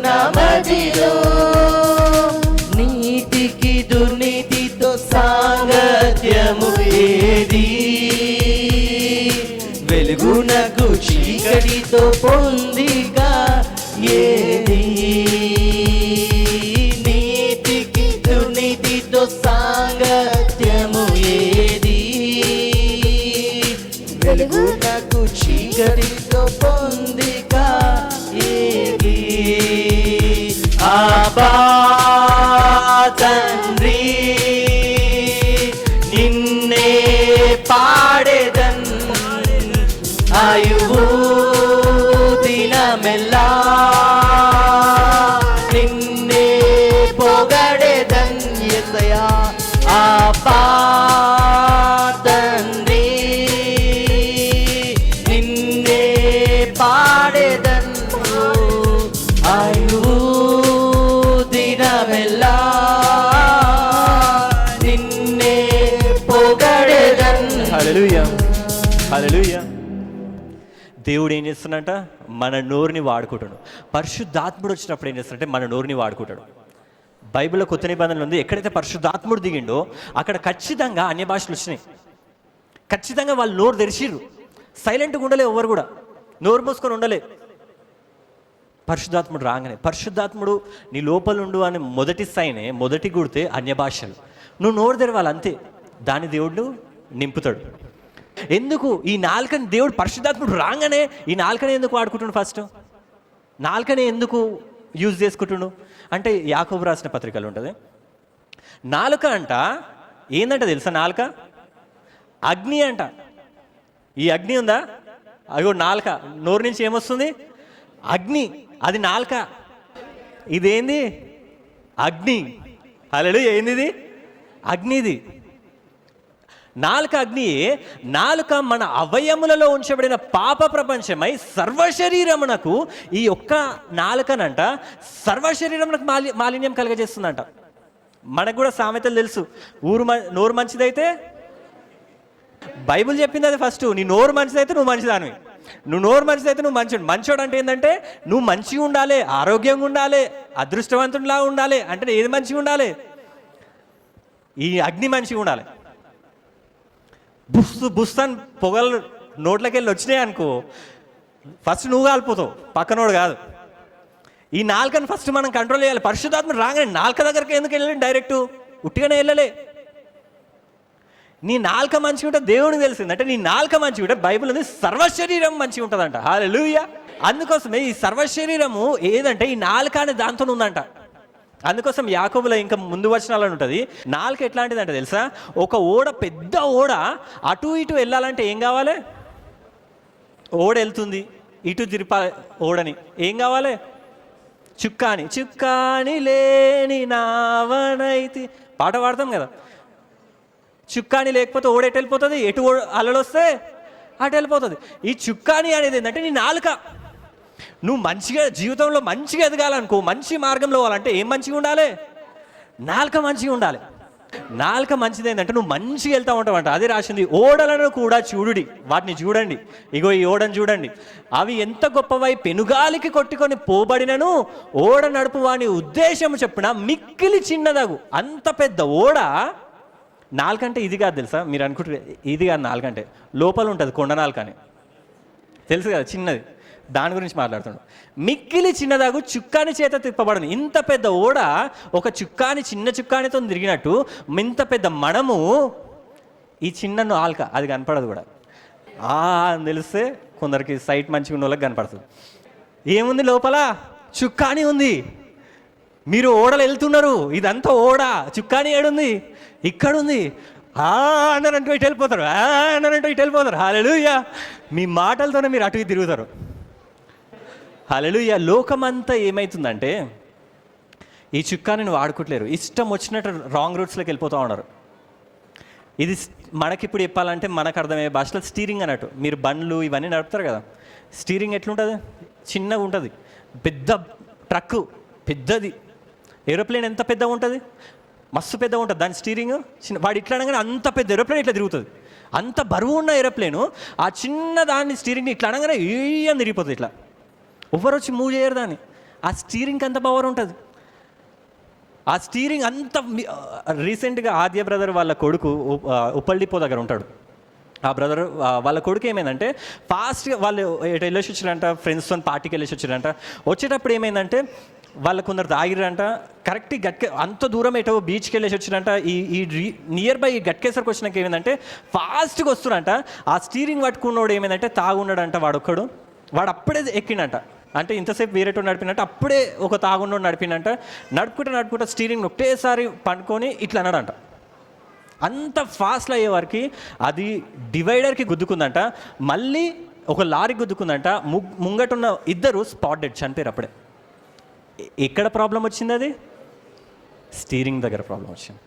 నా మదిలో. నీతికి దుర్నీతితో సాంగత్యము ఏది? వెలుగునకు చీకటితో పొందిక ఏది, నీతికి దుర్నీతితో సాంగత్యము ఏది, వెలుగునకు చీకటితో పొందిక ఏది. ఆబా తండ్రి నిన్నే పాడేదన్ ఆయువు దినమెల్లా, నిన్నే పొగడేదన్ యేసయ్యా. ఆబా తండ్రి నిన్నే పాడేదన్ ఆయువు దినమెల్లా, నిన్నే పొగడేదన్. హల్లెలూయా, హల్లెలూయా. దేవుడు ఏం చేస్తున్నట? మన నోరుని వాడుకుంటాడు. పరిశుద్ధాత్ముడు వచ్చినప్పుడు ఏం చేస్తాడంటే మన నోరుని వాడుకుంటాడు. బైబిల్లో కొత్త నిబంధనలు ఉంది, ఎక్కడైతే పరిశుద్ధాత్ముడు దిగిండో అక్కడ ఖచ్చితంగా అన్య భాషలు వచ్చినాయి. ఖచ్చితంగా వాళ్ళు నోరు తెరిచిర్రు. సైలెంట్గా ఉండలే, ఎవరు కూడా నోరు మూసుకొని ఉండలే. పరిశుద్ధాత్ముడు రాగానే, పరిశుద్ధాత్ముడు నీ లోపల ఉండు అని మొదటి సైనే, మొదటి గుడితే అన్య భాషలు. నువ్వు నోరు తెరవాలి అంతే, దాని దేవుడు నింపుతాడు. ఎందుకు ఈ నాలుకని దేవుడు పరిశుద్ధాత్ముడు రాగానే ఈ నాలుకనే ఎందుకు వాడుకుంటుండు? ఫస్ట్ నాలుకనే ఎందుకు యూజ్ చేసుకుంటుండు అంటే యాకోబు రాసిన పత్రికలు ఉంటుంది. నాలుక అంట ఏందంట తెలుసా? నాలుక అగ్ని అంట. ఈ అగ్ని ఉందా? అగో నాలుక, నోరు నుంచి ఏమొస్తుంది? అగ్ని. అది నాలుక. ఇదేంది? అగ్ని. హల్లెలూయా. ఏంది ఇది? అగ్నిది. నాలుక అగ్నియే. నాలుక మన అవయములలో ఉంచబడిన పాప ప్రపంచమై సర్వశరీరమునకు, ఈ ఒక్క నాలుకనంట సర్వశరీరమునకు మాలిన్యం కలగజేస్తుందంట. మనకు కూడా సామెతలు తెలుసు. నోరు మంచిదైతే, బైబిల్ చెప్పింది అది ఫస్ట్, నీ నోరు మంచిదైతే నువ్వు మంచిదానివి. నువ్వు నోరు మంచిదైతే నువ్వు మంచోడు. మంచోడు అంటే ఏంటంటే నువ్వు మంచిగా ఉండాలి, ఆరోగ్యంగా ఉండాలి, అదృష్టవంతుడిలా ఉండాలి. అంటే ఏది మంచిగా ఉండాలి? ఈ అగ్ని మంచిగా ఉండాలి. బుస్తాన్ పొగలు నోట్లోకి వెళ్ళి వచ్చినాయి అనుకో, ఫస్ట్ నువ్వు కాలిపోతావు, పక్కనోడు కాదు. ఈ నాలుకని ఫస్ట్ మనం కంట్రోల్ చేయాలి. పరిశుద్ధాత్మ రాగానే నాలుక దగ్గరికి ఎందుకు వెళ్ళాలి? డైరెక్ట్ ఉట్టిగానే వెళ్ళలే. నీ నాలుక మంచిగా ఉంటే దేవునికి తెలిసింది. అంటే నీ నాలుక మంచిగా ఉంటే బైబిల్ ఉంది సర్వశరీరం మంచిగా ఉంటుందంట. హల్లెలూయా. అందుకోసమే ఈ సర్వశరీరము ఏదంటే ఈ నాలుక అనే దాంతో ఉందంట. అందుకోసం యాకోబులో ఇంకా ముందు వచనాలని ఉంటుంది. నాలుక ఎట్లాంటిదంటే తెలుసా? ఒక ఓడ, పెద్ద ఓడ అటు ఇటు వెళ్ళాలంటే ఏం కావాలి? ఓడ వెళ్తుంది, ఇటు తిరిపాలి ఓడని. ఏం కావాలి? చుక్కాని. చుక్కాని లేని నావనైతి పాట పాడతాం కదా. చుక్కాని లేకపోతే ఓడ ఎటు వెళ్ళిపోతుంది? ఎటు అలలు వస్తే అటు వెళ్ళిపోతుంది. ఈ చుక్కాని అనేది ఏంటంటే నీ నాలుక. నువ్వు మంచిగా జీవితంలో మంచిగా ఎదగాలనుకో, మంచి మార్గంలో పోవాలంటే ఏం మంచిగా ఉండాలి? నాలుక మంచిగా ఉండాలి. నాలుక మంచిది ఏంటంటే నువ్వు మంచిగా వెళ్తూ ఉంటావంట. అదే రాసింది, ఓడలను కూడా చూడుడి, వాటిని చూడండి. ఇగో ఈ ఓడను చూడండి, అవి ఎంత గొప్పవై పెనుగాలికి కొట్టుకొని పోబడినను ఓడ నడుపు వాని ఉద్దేశం చెప్పున మిక్కిలి చిన్నదగు. అంత పెద్ద ఓడ నాలుకంటే ఇది కాదు తెలుసా? మీరు అనుకుంటారు ఇది కాదు నాలుకంటే, లోపల ఉంటుంది కొండ నాలుక అని తెలుసు కదా, చిన్నది. దాని గురించి మాట్లాడుతున్నాడు. మిక్కిలి చిన్నదాగు చుక్కాని చేత తిప్పబడను. ఇంత పెద్ద ఓడ ఒక చుక్కాని, చిన్న చుక్కానితో తిరిగినట్టు ఇంత పెద్ద మనము ఈ చిన్న నాలుక, అది కనపడదు కూడా. అని తెలిస్తే కొందరికి సైట్ మంచిగా ఉన్న వాళ్ళకి కనపడుతుంది. ఏముంది లోపల? చుక్కాని ఉంది. మీరు ఓడలు వెళ్తున్నారు, ఇదంతా ఓడ, చుక్కాని ఏడుంది? ఇక్కడుంది. అన్నారంటూ ఇటు వెళ్ళిపోతారు, అన్నారంటూ ఇటు వెళ్ళిపోతారు. హల్లెలూయా. మీ మాటలతోనే మీరు అటు తిరుగుతారు. హల్లెలూయా. లోకమంతా ఏమవుతుందంటే ఈ చుక్కాని వాడుకోవట్లేరు, ఇష్టం వచ్చినట్టు రాంగ్ రూట్స్లోకి వెళ్ళిపోతూ ఉన్నారు. ఇది మనకిప్పుడు చెప్పాలంటే మనకు అర్థమయ్యే భాషలో స్టీరింగ్ అన్నట్టు. మీరు బండ్లు ఇవన్నీ నడుపుతారు కదా, స్టీరింగ్ ఎట్లుంటుంది? చిన్నగా ఉంటుంది. పెద్ద ట్రక్కు పెద్దది, ఏరోప్లేన్ ఎంత పెద్దగా ఉంటుంది? మస్తు పెద్దగా ఉంటుంది దాని స్టీరింగ్. చిన్న వాడు ఇట్లా అనగానే అంత పెద్ద ఏరోప్లేన్ ఇట్లా తిరుగుతుంది. అంత బరువు ఉన్న ఏరోప్లేను ఆ చిన్న దాన్ని స్టీరింగ్ని ఇట్లా అనగానే ఏం తిరిగిపోతుంది. ఇట్లా ఎవరు వచ్చి మూవ్ చేయరు దాన్ని. ఆ స్టీరింగ్కి అంత పవర్ ఉంటుంది. ఆ స్టీరింగ్ అంత. రీసెంట్గా ఆద్య బ్రదర్ వాళ్ళ కొడుకు ఉప్పల్ డిపో దగ్గర ఉంటాడు. ఆ బ్రదర్ వాళ్ళ కొడుకు ఏమైందంటే ఫాస్ట్గా వాళ్ళు ఎటు వెళ్ళేసి వచ్చారంట, ఫ్రెండ్స్తో పార్టీకి వెళ్ళేసి వచ్చారంట. వచ్చేటప్పుడు ఏమైందంటే వాళ్ళ కొందరు తాగిరంట. కరెక్ట్ గట్కే అంత దూరం ఎటో బీచ్కి వెళ్ళేసి వచ్చిరంట. ఈ నియర్ బై గట్కేసరికి వచ్చినాక ఏమైందంటే ఫాస్ట్గా వస్తున్నారంట. ఆ స్టీరింగ్ పట్టుకున్నోడు ఏమైందంటే తాగున్నాడంట వాడొక్కడు. వాడు అప్పుడే ఎక్కిండంట. అంటే ఇంతసేపు వేరేటో నడిపినట్టు అప్పుడే ఒక తాగున్నోడు నడిపినంట. నడుపుకుంటూ స్టీరింగ్ ఒకటేసారి పండుకొని ఇట్లా అన్నాడంట. అంత ఫాస్ట్లో అయ్యే వారికి అది డివైడర్కి గుద్దుకుందంట. మళ్ళీ ఒక లారీకి గుద్దుకుందంట. ముంగటున్న ఇద్దరు స్పాట్ డెడ్, చనిపోయారు అప్పుడే. ఎక్కడ ప్రాబ్లం వచ్చింది? అది స్టీరింగ్ దగ్గర ప్రాబ్లం వచ్చింది.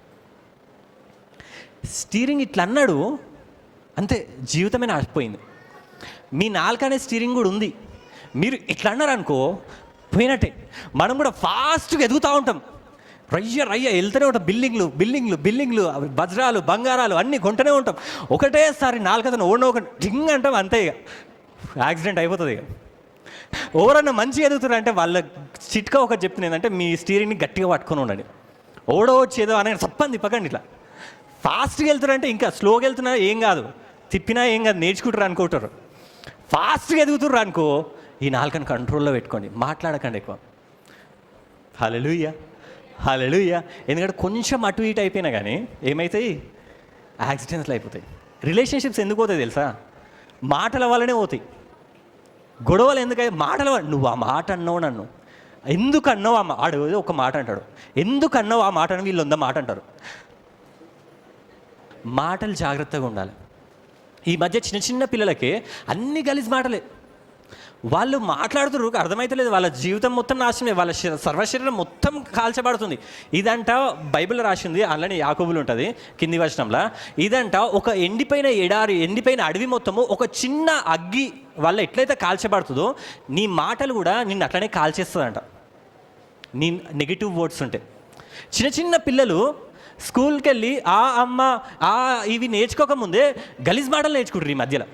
స్టీరింగ్ ఇట్లా అన్నాడు అంతే, జీవితమే ఆగిపోయింది. మీ నాలుక అనే స్టీరింగ్ కూడా ఉంది. మీరు ఇట్లా అన్నారు అనుకో పోయినట్టే. మనం కూడా ఫాస్ట్గా ఎదుగుతూ ఉంటాం, రయ్య వెళ్తూనే ఉంటాం. బిల్డింగ్లు వజ్రాలు బంగారాలు అన్నీ కొంటూనే ఉంటాం. ఒకటేసారి నాలుకతను ఒక టింగ్ అంటాం, అంతే. ఇక యాక్సిడెంట్ అయిపోతుంది. ఇక ఎవరన్నా మంచిగా ఎదుగుతారు అంటే వాళ్ళ చిట్కా ఒకటి చెప్తుంది ఏంటంటే మీ స్టీరింగ్ని గట్టిగా పట్టుకొని ఉండండి. ఓడో వచ్చేదో అనే తప్పని తిప్పకండి. ఇట్లా ఫాస్ట్గా వెళ్తారంటే ఇంకా స్లోగా వెళ్తున్నా ఏం కాదు, తిప్పినా ఏం కాదు, నేర్చుకుంటారు అనుకుంటారు. ఫాస్ట్గా ఎదుగుతుర్రు అనుకో ఈ నాలుకని కంట్రోల్లో పెట్టుకోండి, మాట్లాడకండి ఎక్కువ. హల్లెలూయా. ఎందుకంటే కొంచెం అటు ఇటు అయిపోయినా కానీ ఏమవుతాయి? యాక్సిడెంట్స్లు అయిపోతాయి. రిలేషన్షిప్స్ ఎందుకు పోతాయి తెలుసా? మాటల వల్లనే పోతాయి. గొడవలు ఎందుకై? మాటల వల్ల. నువ్వు ఆ మాట అన్నావు, నన్ను ఎందుకు అన్నావు? ఆడు ఒక మాట అంటాడు, ఎందుకు అన్నావు ఆ మాట అని వీళ్ళు 100 మాట అంటారు. మాటలు జాగ్రత్తగా ఉండాలి. ఈ మధ్య చిన్న పిల్లలకి అన్ని గలీజ్ మాటలే. వాళ్ళు మాట్లాడుతున్నారు, అర్థమైతలేదు. వాళ్ళ జీవితం మొత్తం నాశనమే, వాళ్ళ సర్వశరీరం మొత్తం కాల్చబడుతుంది. ఇదంట బైబిల్ రాసింది, అలానే యాకోబులు ఉంటుంది కింది వచనంలో. ఇదంట ఒక ఎండిపోయిన ఎడారి, ఎండిపోయిన అడవి మొత్తము ఒక చిన్న అగ్గి వల్ల ఎట్లయితే కాల్చబడుతుందో నీ మాటలు కూడా నిన్ను అట్లనే కాల్చేస్తుందంట. నీ నెగిటివ్ వర్డ్స్ ఉంటాయి. చిన్న పిల్లలు స్కూల్కి వెళ్ళి అమ్మ ఇవి నేర్చుకోకముందే గలీజ్ మాటలు నేర్చుకుంటారు ఈ మధ్యలో.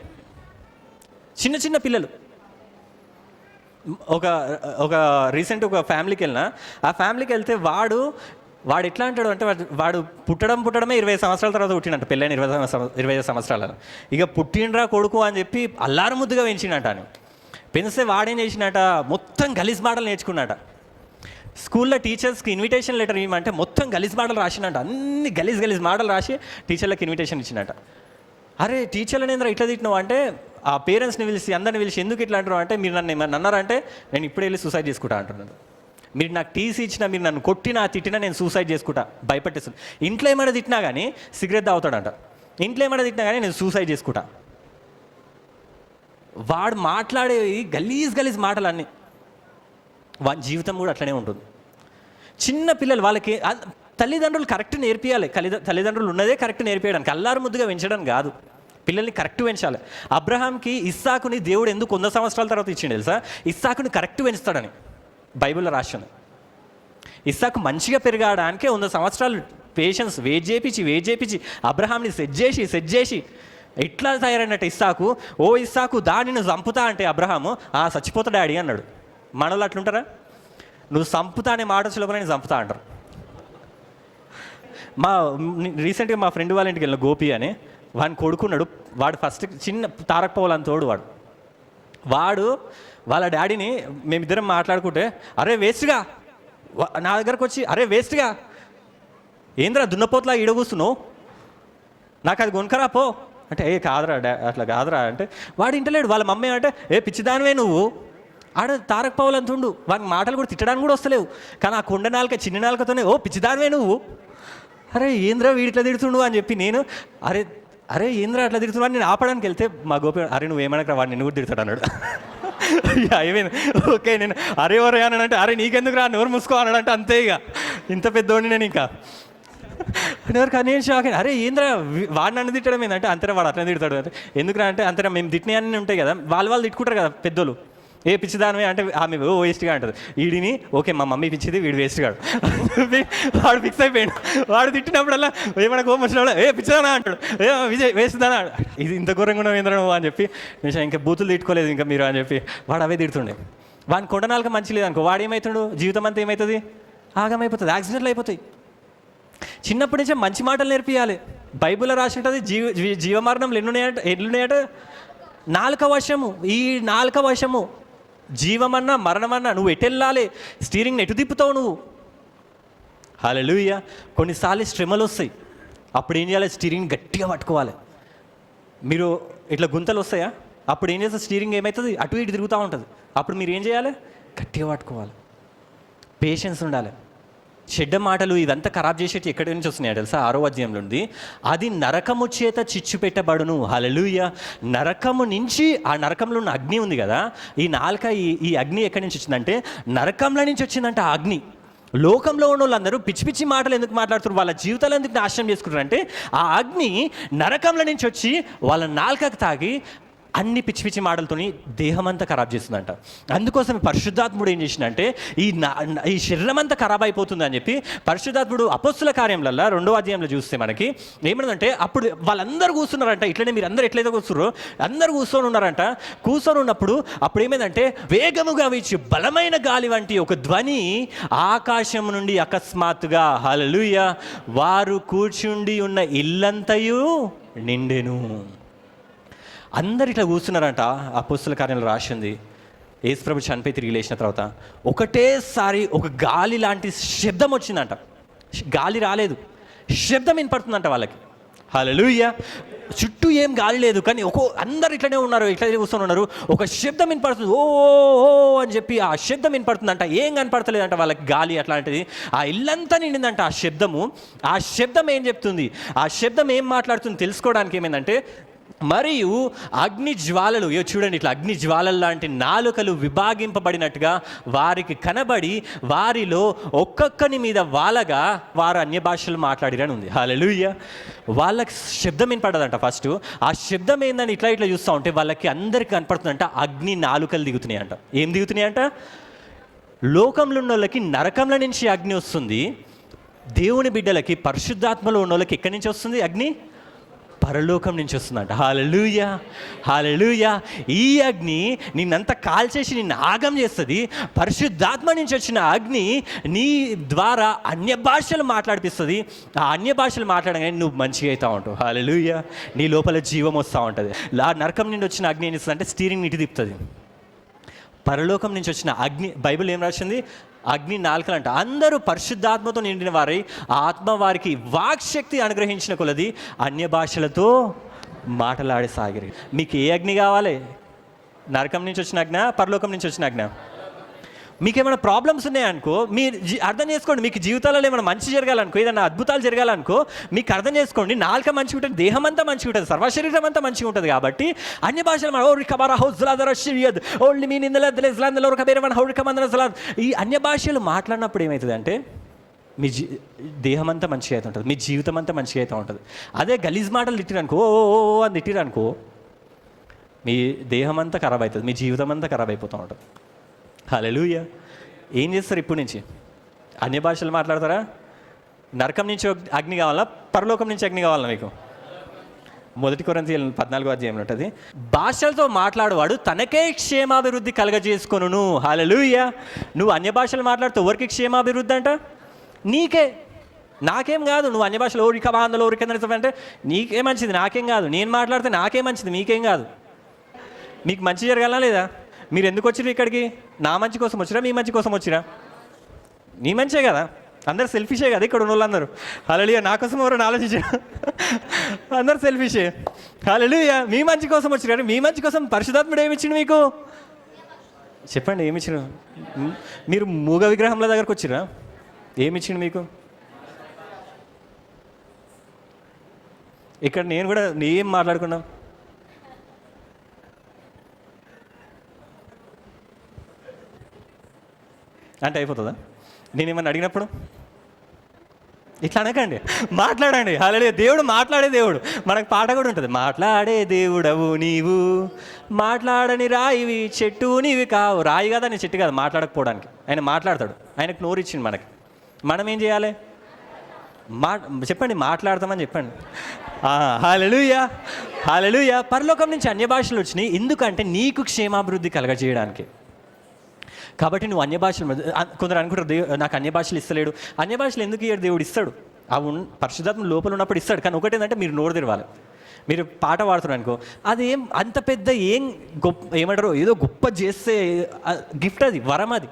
చిన్న పిల్లలు. ఒక రీసెంట్ ఒక ఫ్యామిలీకి వెళ్ళినా, ఆ ఫ్యామిలీకి వెళ్తే వాడు ఎట్లా అంటాడు అంటే వాడు పుట్టడమే 20 సంవత్సరాల తర్వాత పుట్టినట్టు, పెళ్ళైన 25 సంవత్సరాల. ఇక పుట్టిండ్రా కొడుకు అని చెప్పి అల్లారు ముద్దుగా పెంచినట్ట. అని పెంచితే వాడేం చేసినట్ట, మొత్తం గలీజ్ మాటలు నేర్చుకున్నట. స్కూల్లో టీచర్స్కి ఇన్విటేషన్ లెటర్ ఇవ్వమంటే మొత్తం గలీజ్ మాటలు రాసినట్ట. అన్ని గలీజ్ మాటలు రాసి టీచర్లకు ఇన్విటేషన్ ఇచ్చినట్ట. అరే టీచర్లను ఏంద్రా ఇట్లా తిట్టినావు అంటే, ఆ పేరెంట్స్ని పిలిచి అందరిని పిలిచి ఎందుకు ఇట్లా అంటారు అంటే, మీరు నన్ను అన్నారంటే నేను ఇప్పుడే వెళ్ళి సూసైడ్ చేసుకుంటా అంటున్నాను. మీరు నాకు టీసీ ఇచ్చినా, మీరు నన్ను కొట్టినా తిట్టినా నేను సూసైడ్ చేసుకుంటా, భయపెట్టేస్తాను. ఇంట్లో ఏమైనా తిట్టినా కానీ సిగరెట్ తాగుతాడంట. ఇంట్లో ఏమైనా తిట్టినా కానీ నేను సూసైడ్ చేసుకుంటా. వాడు మాట్లాడేవి గలీజ్ మాటలన్నీ. వాడి జీవితం కూడా అట్లనే ఉంటుంది. చిన్న పిల్లలు వాళ్ళకి తల్లిదండ్రులు కరెక్ట్ నేర్పియాలి. తల్లిదండ్రులు ఉన్నదే కరెక్ట్ నేర్పించడానికి, అల్లారు ముద్దుగా పెంచడం కాదు. పిల్లల్ని కరెక్ట్ పెంచాలి. అబ్రహాంకి ఇస్సాకుని దేవుడు ఎందుకు 100 సంవత్సరాల తర్వాత ఇచ్చిండు తెలుసా? ఇస్సాకుని కరెక్ట్ పెంచుతాడని బైబిల్లో రాసింది. ఇస్సాకు మంచిగా పెరగడానికే 100 సంవత్సరాలు పేషెన్స్ వెయిట్ చేయించి అబ్రహాంని సెట్ చేసి ఇట్లా తయారైనట్టు ఇస్సాకు. ఇస్సాకు దానిని చంపుతా అంటే అబ్రహాము చచ్చిపోతా డాడీ అన్నాడు. మనలో అట్లుంటారా? నువ్వు చంపుతా అనే మాట సులభంగా నేను చంపుతా అంటారు. రీసెంట్గా మా ఫ్రెండ్ వాళ్ళ ఇంటికి వెళ్ళిన గోపి అని, వాడిని కొడుకున్నాడు. వాడు ఫస్ట్ చిన్న తారక పౌల్ తోడు. వాడు వాళ్ళ డాడీని మేమిద్దరం మాట్లాడుకుంటే, అరే వేస్ట్గా నా దగ్గరకు వచ్చి, అరే వేస్ట్గా ఏంద్రా దున్నపోతలా ఈడగూస్తున్నావు, నాకు అది కొనుకరా పో అంటే, కాదురా అట్లా కాదురా అంటే వాడు ఇంటలేడు. వాళ్ళ మమ్మీ అంటే, పిచ్చిదానివే నువ్వు. ఆడ తారక పౌల్ అంతుండు. వాడికి మాటలు కూడా తిట్టడానికి కూడా వస్తలేవు. కానీ ఆ కొండ నాలుక చిన్న నాలుకతోనే పిచ్చిదానివే నువ్వు. అరే ఏంద్రా వీడిట్లా తిడుతుండు అని చెప్పి నేను, అరే ఏంద్రా అట్లా తిడుతున్నా అని నేను ఆపడానికి వెళ్తే మా గోపి, అరే నువ్వేమనక వాడు నిన్ను కూడా తిడతాడు అన్నాడు. అయిపోయింది. ఓకే నేను అరే ఎవరే అని అంటే, అరే నీకెందుకు రా నోరు మూసుకో అన్నాడంటే, అంతే. ఇక ఇంత పెద్దోడిని నేను ఇంకా ఎవరికి నేను షాక్ అయినా. అరే ఏంద్రా వాడు నన్ను తిట్టడం ఏంటంటే, అంతేరా వాడు అట్లా తిడతాడు అంటే, ఎందుకురా అంటే, అంతేరా మేము తిట్టినవన్నీ ఉంటాయి కదా, వాళ్ళు తిట్టుకుంటారు కదా పెద్దోళ్ళు. పిచ్చిదానమే అంటే ఆమె వేస్ట్గా అంటుంది. వీడిని ఓకే మా మమ్మీ పిచ్చిది, వీడు వేస్ట్గా వాడు ఫిక్స్ అయిపోయాడు. వాడు తిట్టినప్పుడల్లా ఏమైనా కోపం వచ్చినప్పుడు పిచ్చిదానా అంటాడు, విజయ్ వేస్ట్దానా. ఇది ఇంత ఘోరంగా ఏంద్రా అని చెప్పి నేను ఇంకా బూతులు తిట్టుకోలేదు ఇంకా మీరు అని చెప్పి వాడు అవే తిడుతుండే. వాడిని కొండ నాలుక మంచి లేదనుకో, వాడు ఏమవుతాడు? జీవితం అంతా ఏమవుతుంది? ఆగమైపోతుంది, యాక్సిడెంట్లు అయిపోతాయి. చిన్నప్పటి నుంచే మంచి మాటలు నేర్పియాలి. బైబిల్లో రాసి ఉంటుంది జీవమరణంలో ఎన్నున్నాయట 4 వశము. ఈ 4 వశము జీవమన్నా మరణమన్నా నువ్వు ఎటు వెళ్ళాలి, స్టీరింగ్ని ఎటు తిప్పుతావు నువ్వు. హల్లెలూయా. కొన్నిసార్లు శ్రమలు వస్తాయి, అప్పుడు ఏం చేయాలి? స్టీరింగ్ గట్టిగా పట్టుకోవాలి. మీరు ఇట్లా గుంతలు వస్తాయా, అప్పుడు ఏం చేస్తారు? స్టీరింగ్ ఏమవుతుంది? అటు ఇటు తిరుగుతూ ఉంటుంది. అప్పుడు మీరు ఏం చేయాలి? గట్టిగా పట్టుకోవాలి. పేషెన్స్ ఉండాలి. చెడ్డ మాటలు ఇదంతా ఖరాబ్ చేసేటి ఎక్కడి నుంచి వస్తున్నాయి తెలుసా? 6వ అధ్యాయంలో ఉంది, అది నరకము చేత చిచ్చు పెట్టబడును. హల్లెలూయా. నరకము నుంచి, ఆ నరకంలో ఉన్న అగ్ని ఉంది కదా, ఈ నాలుక ఈ అగ్ని ఎక్కడి నుంచి వచ్చిందంటే నరకంలో నుంచి వచ్చిందంటే ఆ అగ్ని. లోకంలో ఉన్న వాళ్ళందరూ పిచ్చి పిచ్చి మాటలు ఎందుకు మాట్లాడుతున్నారు, వాళ్ళ జీవితాలు ఎందుకు నాశనం చేసుకుంటారు అంటే ఆ అగ్ని నరకంలో నుంచి వచ్చి వాళ్ళ నాలుకకు తాగి అన్ని పిచ్చి పిచ్చి మాటలతోని దేహం అంతా ఖరాబ్ చేస్తుందంట. అందుకోసం పరిశుద్ధాత్ముడు ఏం చేసిందంటే ఈ శరీరం అంతా ఖరాబ్ అయిపోతుంది అని చెప్పి పరిశుద్ధాత్ముడు అపోస్తుల కార్యంలో 2వ అధ్యాయంలో చూస్తే మనకి ఏమిటంటే, అప్పుడు వాళ్ళందరూ కూర్చున్నారంట. ఇట్లనే మీరు అందరూ ఎట్లయితే కూర్చున్నారో అందరూ కూర్చొని ఉన్నారంట. కూర్చొని ఉన్నప్పుడు అప్పుడు ఏమైందంటే, వేగముగా వీచి బలమైన గాలి వంటి ఒక ధ్వని ఆకాశం నుండి అకస్మాత్తుగా, హల్లెలూయా, వారు కూర్చుండి ఉన్న ఇల్లంతయు నిండెను. అందరు ఇట్లా కూర్చున్నారంట. అపోస్తుల కార్యంలో రాసింది, యేసుప్రభు చనిపోయి తిరిగి లేచిన తర్వాత ఒకటేసారి ఒక గాలి లాంటి శబ్దం వచ్చిందంట. గాలి రాలేదు, శబ్దం వినపడుతుందంట వాళ్ళకి. హల్లెలూయా. చుట్టూ ఏం గాలి లేదు, కానీ అందరు ఇట్లనే ఉన్నారు, ఇట్లనే కూర్చొని ఉన్నారు. ఒక శబ్దం వినపడుతుంది, ఓ ఓ అని చెప్పి ఆ శబ్దం వినపడుతుందంట. ఏం కనపడతలేదంట వాళ్ళకి గాలి అట్లాంటిది. ఆ ఇల్లంతా నిండిందంట ఆ శబ్దము. ఆ శబ్దం ఏం చెప్తుంది, ఆ శబ్దం ఏం మాట్లాడుతుంది తెలుసుకోవడానికి ఏమైందంటే, మరియు అగ్ని జ్వాలలు, చూడండి ఇట్లా అగ్ని జ్వాలలు లాంటి నాలుకలు విభాగింపబడినట్టుగా వారికి కనబడి వారిలో ఒక్కొక్కని మీద వాలగా వారు అన్య భాషలు మాట్లాడిరని ఉంది. హల్లెలూయా. వాళ్ళకి శబ్దం వినపడదంట. ఫస్ట్ ఆ శబ్దం ఏందని ఇట్లా ఇట్లా చూస్తూ ఉంటే వాళ్ళకి అందరికీ కనపడుతుందంట అగ్ని నాలుకలు దిగుతున్నాయంట. ఏం దిగుతున్నాయంట? లోకంలో ఉన్న వాళ్ళకి నరకంలో నుంచి అగ్ని వస్తుంది, దేవుని బిడ్డలకి పరిశుద్ధాత్మలో ఉన్న వాళ్ళకి ఎక్కడి నుంచి వస్తుంది అగ్ని? పరలోకం నుంచి వస్తుందంట. హల్లెలూయా, హల్లెలూయా. ఈ అగ్ని నిన్నంతా కాల్చేసి నిన్ను ఆగం చేస్తుంది. పరిశుద్ధాత్మ నుంచి వచ్చిన అగ్ని నీ ద్వారా అన్య భాషలు మాట్లాడిపిస్తుంది. ఆ అన్య భాషలు మాట్లాడగానే నువ్వు మంచిగా అవుతా ఉంటావు. హల్లెలూయా. నీ లోపల జీవం వస్తూ ఉంటుంది. ఆ నరకం నుండి వచ్చిన అగ్ని ఏం చేస్తుంది అంటే స్టీరింగ్ ఇటు తిప్పుతుంది. పరలోకం నుంచి వచ్చిన అగ్ని, బైబిల్ ఏం రాసింది? అగ్ని నాలుకలంట. అందరూ పరిశుద్ధాత్మతో నిండిన వారై ఆత్మ వారికి వాక్శక్తి అనుగ్రహించిన కొలది అన్య భాషలతో మాట్లాడసాగిరి. మీకు ఏ అగ్ని కావాలి? నరకం నుంచి వచ్చిన అగ్ని, పరలోకం నుంచి వచ్చిన అగ్ని? మీకు ఏమైనా ప్రాబ్లమ్స్ ఉన్నాయనుకో, మీరు అర్థం చేసుకోండి. మీకు జీవితాలలో ఏమైనా మంచి జరగాలనుకో, ఏదైనా అద్భుతాలు జరగాలనుకో, మీకు అర్థం చేసుకోండి, నాలుక మంచిగా ఉంటుంది, దేహం అంతా మంచిగా ఉంటుంది, సర్వశరీరం అంతా మంచిగా ఉంటుంది. కాబట్టి అన్ని భాషలు ఈ అన్య భాషలు మాట్లాడినప్పుడు ఏమవుతుంది అంటే మీ దేహం అంతా మంచిగా అవుతూ ఉంటుంది, మీ జీవితం అంతా మంచిగా అవుతూ ఉంటుంది. అదే గలీజ్ మాటలు తిట్టిరనుకో, ఓ అని తిట్టిరనుకో, మీ దేహం అంతా ఖరాబ్ అవుతుంది, మీ జీవితం అంతా ఖరాబ్ అయిపోతూ ఉంటుంది. హల్లెలూయా. ఏం చేస్తారు ఇప్పుడు నుంచి? అన్య భాషలు మాట్లాడతారా? నరకం నుంచి అగ్ని కావాలా, పరలోకం నుంచి అగ్ని కావాలా మీకు? 1 కొరింథీయులు 14వ అధ్యాయంలో ఉంటుంది, భాషలతో మాట్లాడేవాడు తనకే క్షేమాభివృద్ధి కలగజేసుకొనును. హల్లెలూయా. నువ్వు అన్య భాషలు మాట్లాడితే ఎవరికి క్షేమాభివృద్ధి అంట? నీకే, నాకేం కాదు. నువ్వు అన్య భాషలో ఓరిక బాంధలో ఓరిక అంటే నీకే మంచిది, నాకేం కాదు. నేను మాట్లాడితే నాకే మంచిది, మీకేం కాదు. మీకు మంచి జరగాలా లేదా? మీరు ఎందుకు వచ్చిరు ఇక్కడికి? నా మంచి కోసం వచ్చిరా, మీ మంచి కోసం వచ్చిరా? నీ మంచే కదా. అందరు సెల్ఫిషే కదా ఇక్కడ ఉన్న వాళ్ళందరూ. హల్లెలూయా. నా కోసం ఎవరైనా ఆలోచించా? అందరు సెల్ఫిషే. హల్లెలూయా. మీ మంచి కోసం వచ్చిరు. మీ మంచి కోసం పరిశుద్ధాత్ముడు ఏమి ఇచ్చిండు మీకు? చెప్పండి, ఏమి ఇచ్చిండు? మీరు మూగ విగ్రహంల దగ్గరకు వచ్చిరా? ఏమి ఇచ్చిండు మీకు? ఇక్కడ నేను కూడా ఏం మాట్లాడుకున్నా? అంటే అయిపోతుందా? నేను ఏమన్నా అడిగినప్పుడు ఇట్లా అనకండి, మాట్లాడండి. హల్లెలూయా. దేవుడు మాట్లాడే దేవుడు. మనకు పాట కూడా ఉంటుంది, మాట్లాడే దేవుడవు నీవు, మాట్లాడని రాయివి చెట్టు నీవి కావు. రాయి కదా, నీ చెట్టు కాదు మాట్లాడకపోవడానికి. ఆయన మాట్లాడతాడు, ఆయనకు నోరు ఇచ్చింది మనకి. మనం ఏం చేయాలి? చెప్పండి, మాట్లాడతామని చెప్పండి. హల్లెలూయా, హల్లెలూయా. పరలోకం నుంచి అన్య భాషలు వచ్చినాయి ఎందుకంటే నీకు క్షేమాభివృద్ధి కలగజేయడానికి. కాబట్టి నువ్వు అన్య భాషలు, కొందరు అనుకుంటారు నాకు అన్య భాషలు ఇస్తలేడు. అన్య భాషలు ఎందుకు ఇయ్యాడు? దేవుడు ఇస్తాడు. పరిశుద్ధాత్మ లోపల ఉన్నప్పుడు ఇస్తాడు. కానీ ఒకటి ఏంటంటే మీరు నోరు తెరవాలి. మీరు పాట పాడుతున్నారు అనుకో, అది అంత పెద్ద ఏమంటారు ఏదో గొప్ప చేస్తే గిఫ్ట్, అది వరం. అది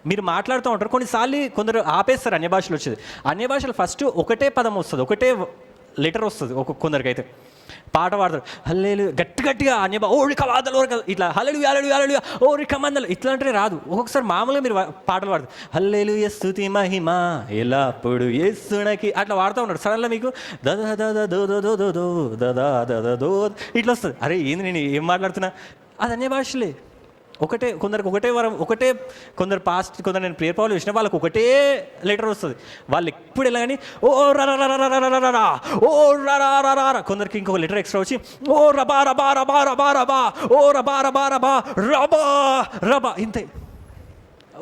మీరు మాట్లాడుతూ ఉంటారు. కొన్నిసార్లు కొందరు ఆపేస్తారు అన్య భాషలు వచ్చేది. అన్య భాషలు ఫస్ట్ ఒకటే పదం వస్తుంది, ఒకటే లెటర్ వస్తుంది. కొందరికైతే పాట పాడతారు, హల్లెలూయా గట్టిగా ఓరి కవాదలు ఇట్లా హల్లెలూయా ఓరి కమందలు ఇట్లా అంటే రాదు. ఒక్కొక్కసారి మామూలుగా మీరు పాటలు పాడతారు, హల్లెలూయా స్తుతి మహిమ ఎల్లప్పుడు యేసునికి అట్లా వాడుతూ ఉంటారు. సడన్గా మీకు దో ఇట్లా వస్తుంది. అరే ఏంది నేను ఏం మాట్లాడుతున్నా? అది అన్య భాషలే. కొందరికి ఒకటే వరం, కొందరు నేను ప్రేయర్ పాలు చూసిన వాళ్ళకి ఒకటే లెటర్ వస్తుంది. వాళ్ళు ఎప్పుడు ఎలా కానీ ఓ రరా ఓ రరా, కొందరికి ఇంకొక లెటర్ ఎక్స్ట్రా వచ్చి ఓ రబా రబా రబా రబా రబా ఓ రబా రబా రబా రబా రబా, ఇంతే.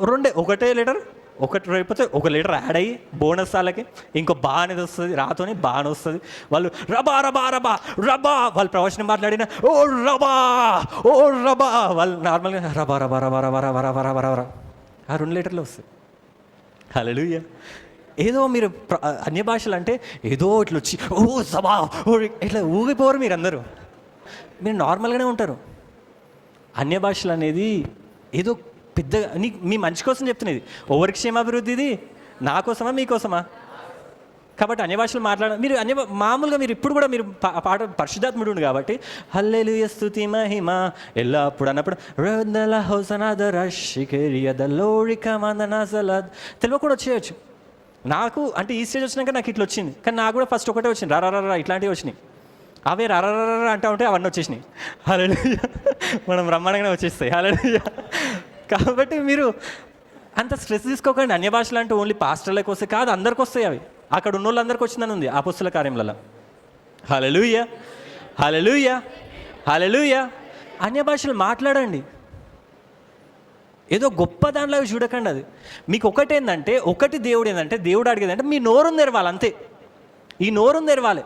రెండే ఒకటే లెటర్, ఒకటి అయిపోతే ఒక లెటర్ యాడ్ అయ్యి బోనస్ వాళ్ళకి ఇంకో బా అనేది వస్తుంది, రాతోని బాగా వస్తుంది. వాళ్ళు రబా రబా రబా రబా, వాళ్ళు ప్రవచనం మాట్లాడిన ఓ రబా ఓ రబా, వాళ్ళు నార్మల్గా రబా రబా రబా రబా రబా రబా రబా రబా, ఆ 2 లెటర్లు వస్తాయి. హల్లెలూయా. ఏదో మీరు అన్య భాషలు అంటే ఏదో ఇట్లా వచ్చి ఓ సబా ఓ ఇట్లా ఊగిపోరు. మీరు అందరూ మీరు నార్మల్గానే ఉంటారు. అన్య భాషలు అనేది ఏదో పెద్దగా మీ మంచి కోసం చెప్తున్నది. ఎవరి క్షేమాభివృద్ధి ఇది? నా కోసమా మీకోసమా? కాబట్టి అన్య భాషలు మీరు మామూలుగా మీరు ఇప్పుడు కూడా మీరు పాట పరిశుద్ధాత్ముడు ఉండు కాబట్టి హల్లెలూయా స్తుతి మహిమ ఎల్లప్పుడు అన్నప్పుడు తెలియకుండా వచ్చేయచ్చు. నాకు అంటే ఈ స్టేజ్ వచ్చినాక నాకు ఇట్లా వచ్చింది. కానీ నాకు కూడా ఫస్ట్ ఒకటే వచ్చింది, రా ఇట్లాంటివి వచ్చినాయి. అవే రరరర అంటూ ఉంటే అవన్నీ వచ్చేసినాయి. హల్లెలూయా. మనం బ్రహ్మాండంగానే వచ్చేస్తాయి. హల్లెలూయా. కాబట్టి మీరు అంత స్ట్రెస్ తీసుకోకండి. అన్య భాషలు అంటే ఓన్లీ పాస్టర్లకు వస్తాయి కాదు, అందరికి వస్తాయి. అవి అక్కడ ఉన్న వాళ్ళందరికీ వచ్చిందని ఉంది అపొస్తలుల కార్యములలో. హల్లెలూయా హల్లెలూయా హల్లెలూయా. అన్య భాషలు మాట్లాడండి. ఏదో గొప్ప దానిలో చూడకండి. అది మీకు ఒకటి దేవుడు అడిగేదంటే మీ నోరుని తెరవాలి అంతే. ఈ నోరుని తెరవాలి.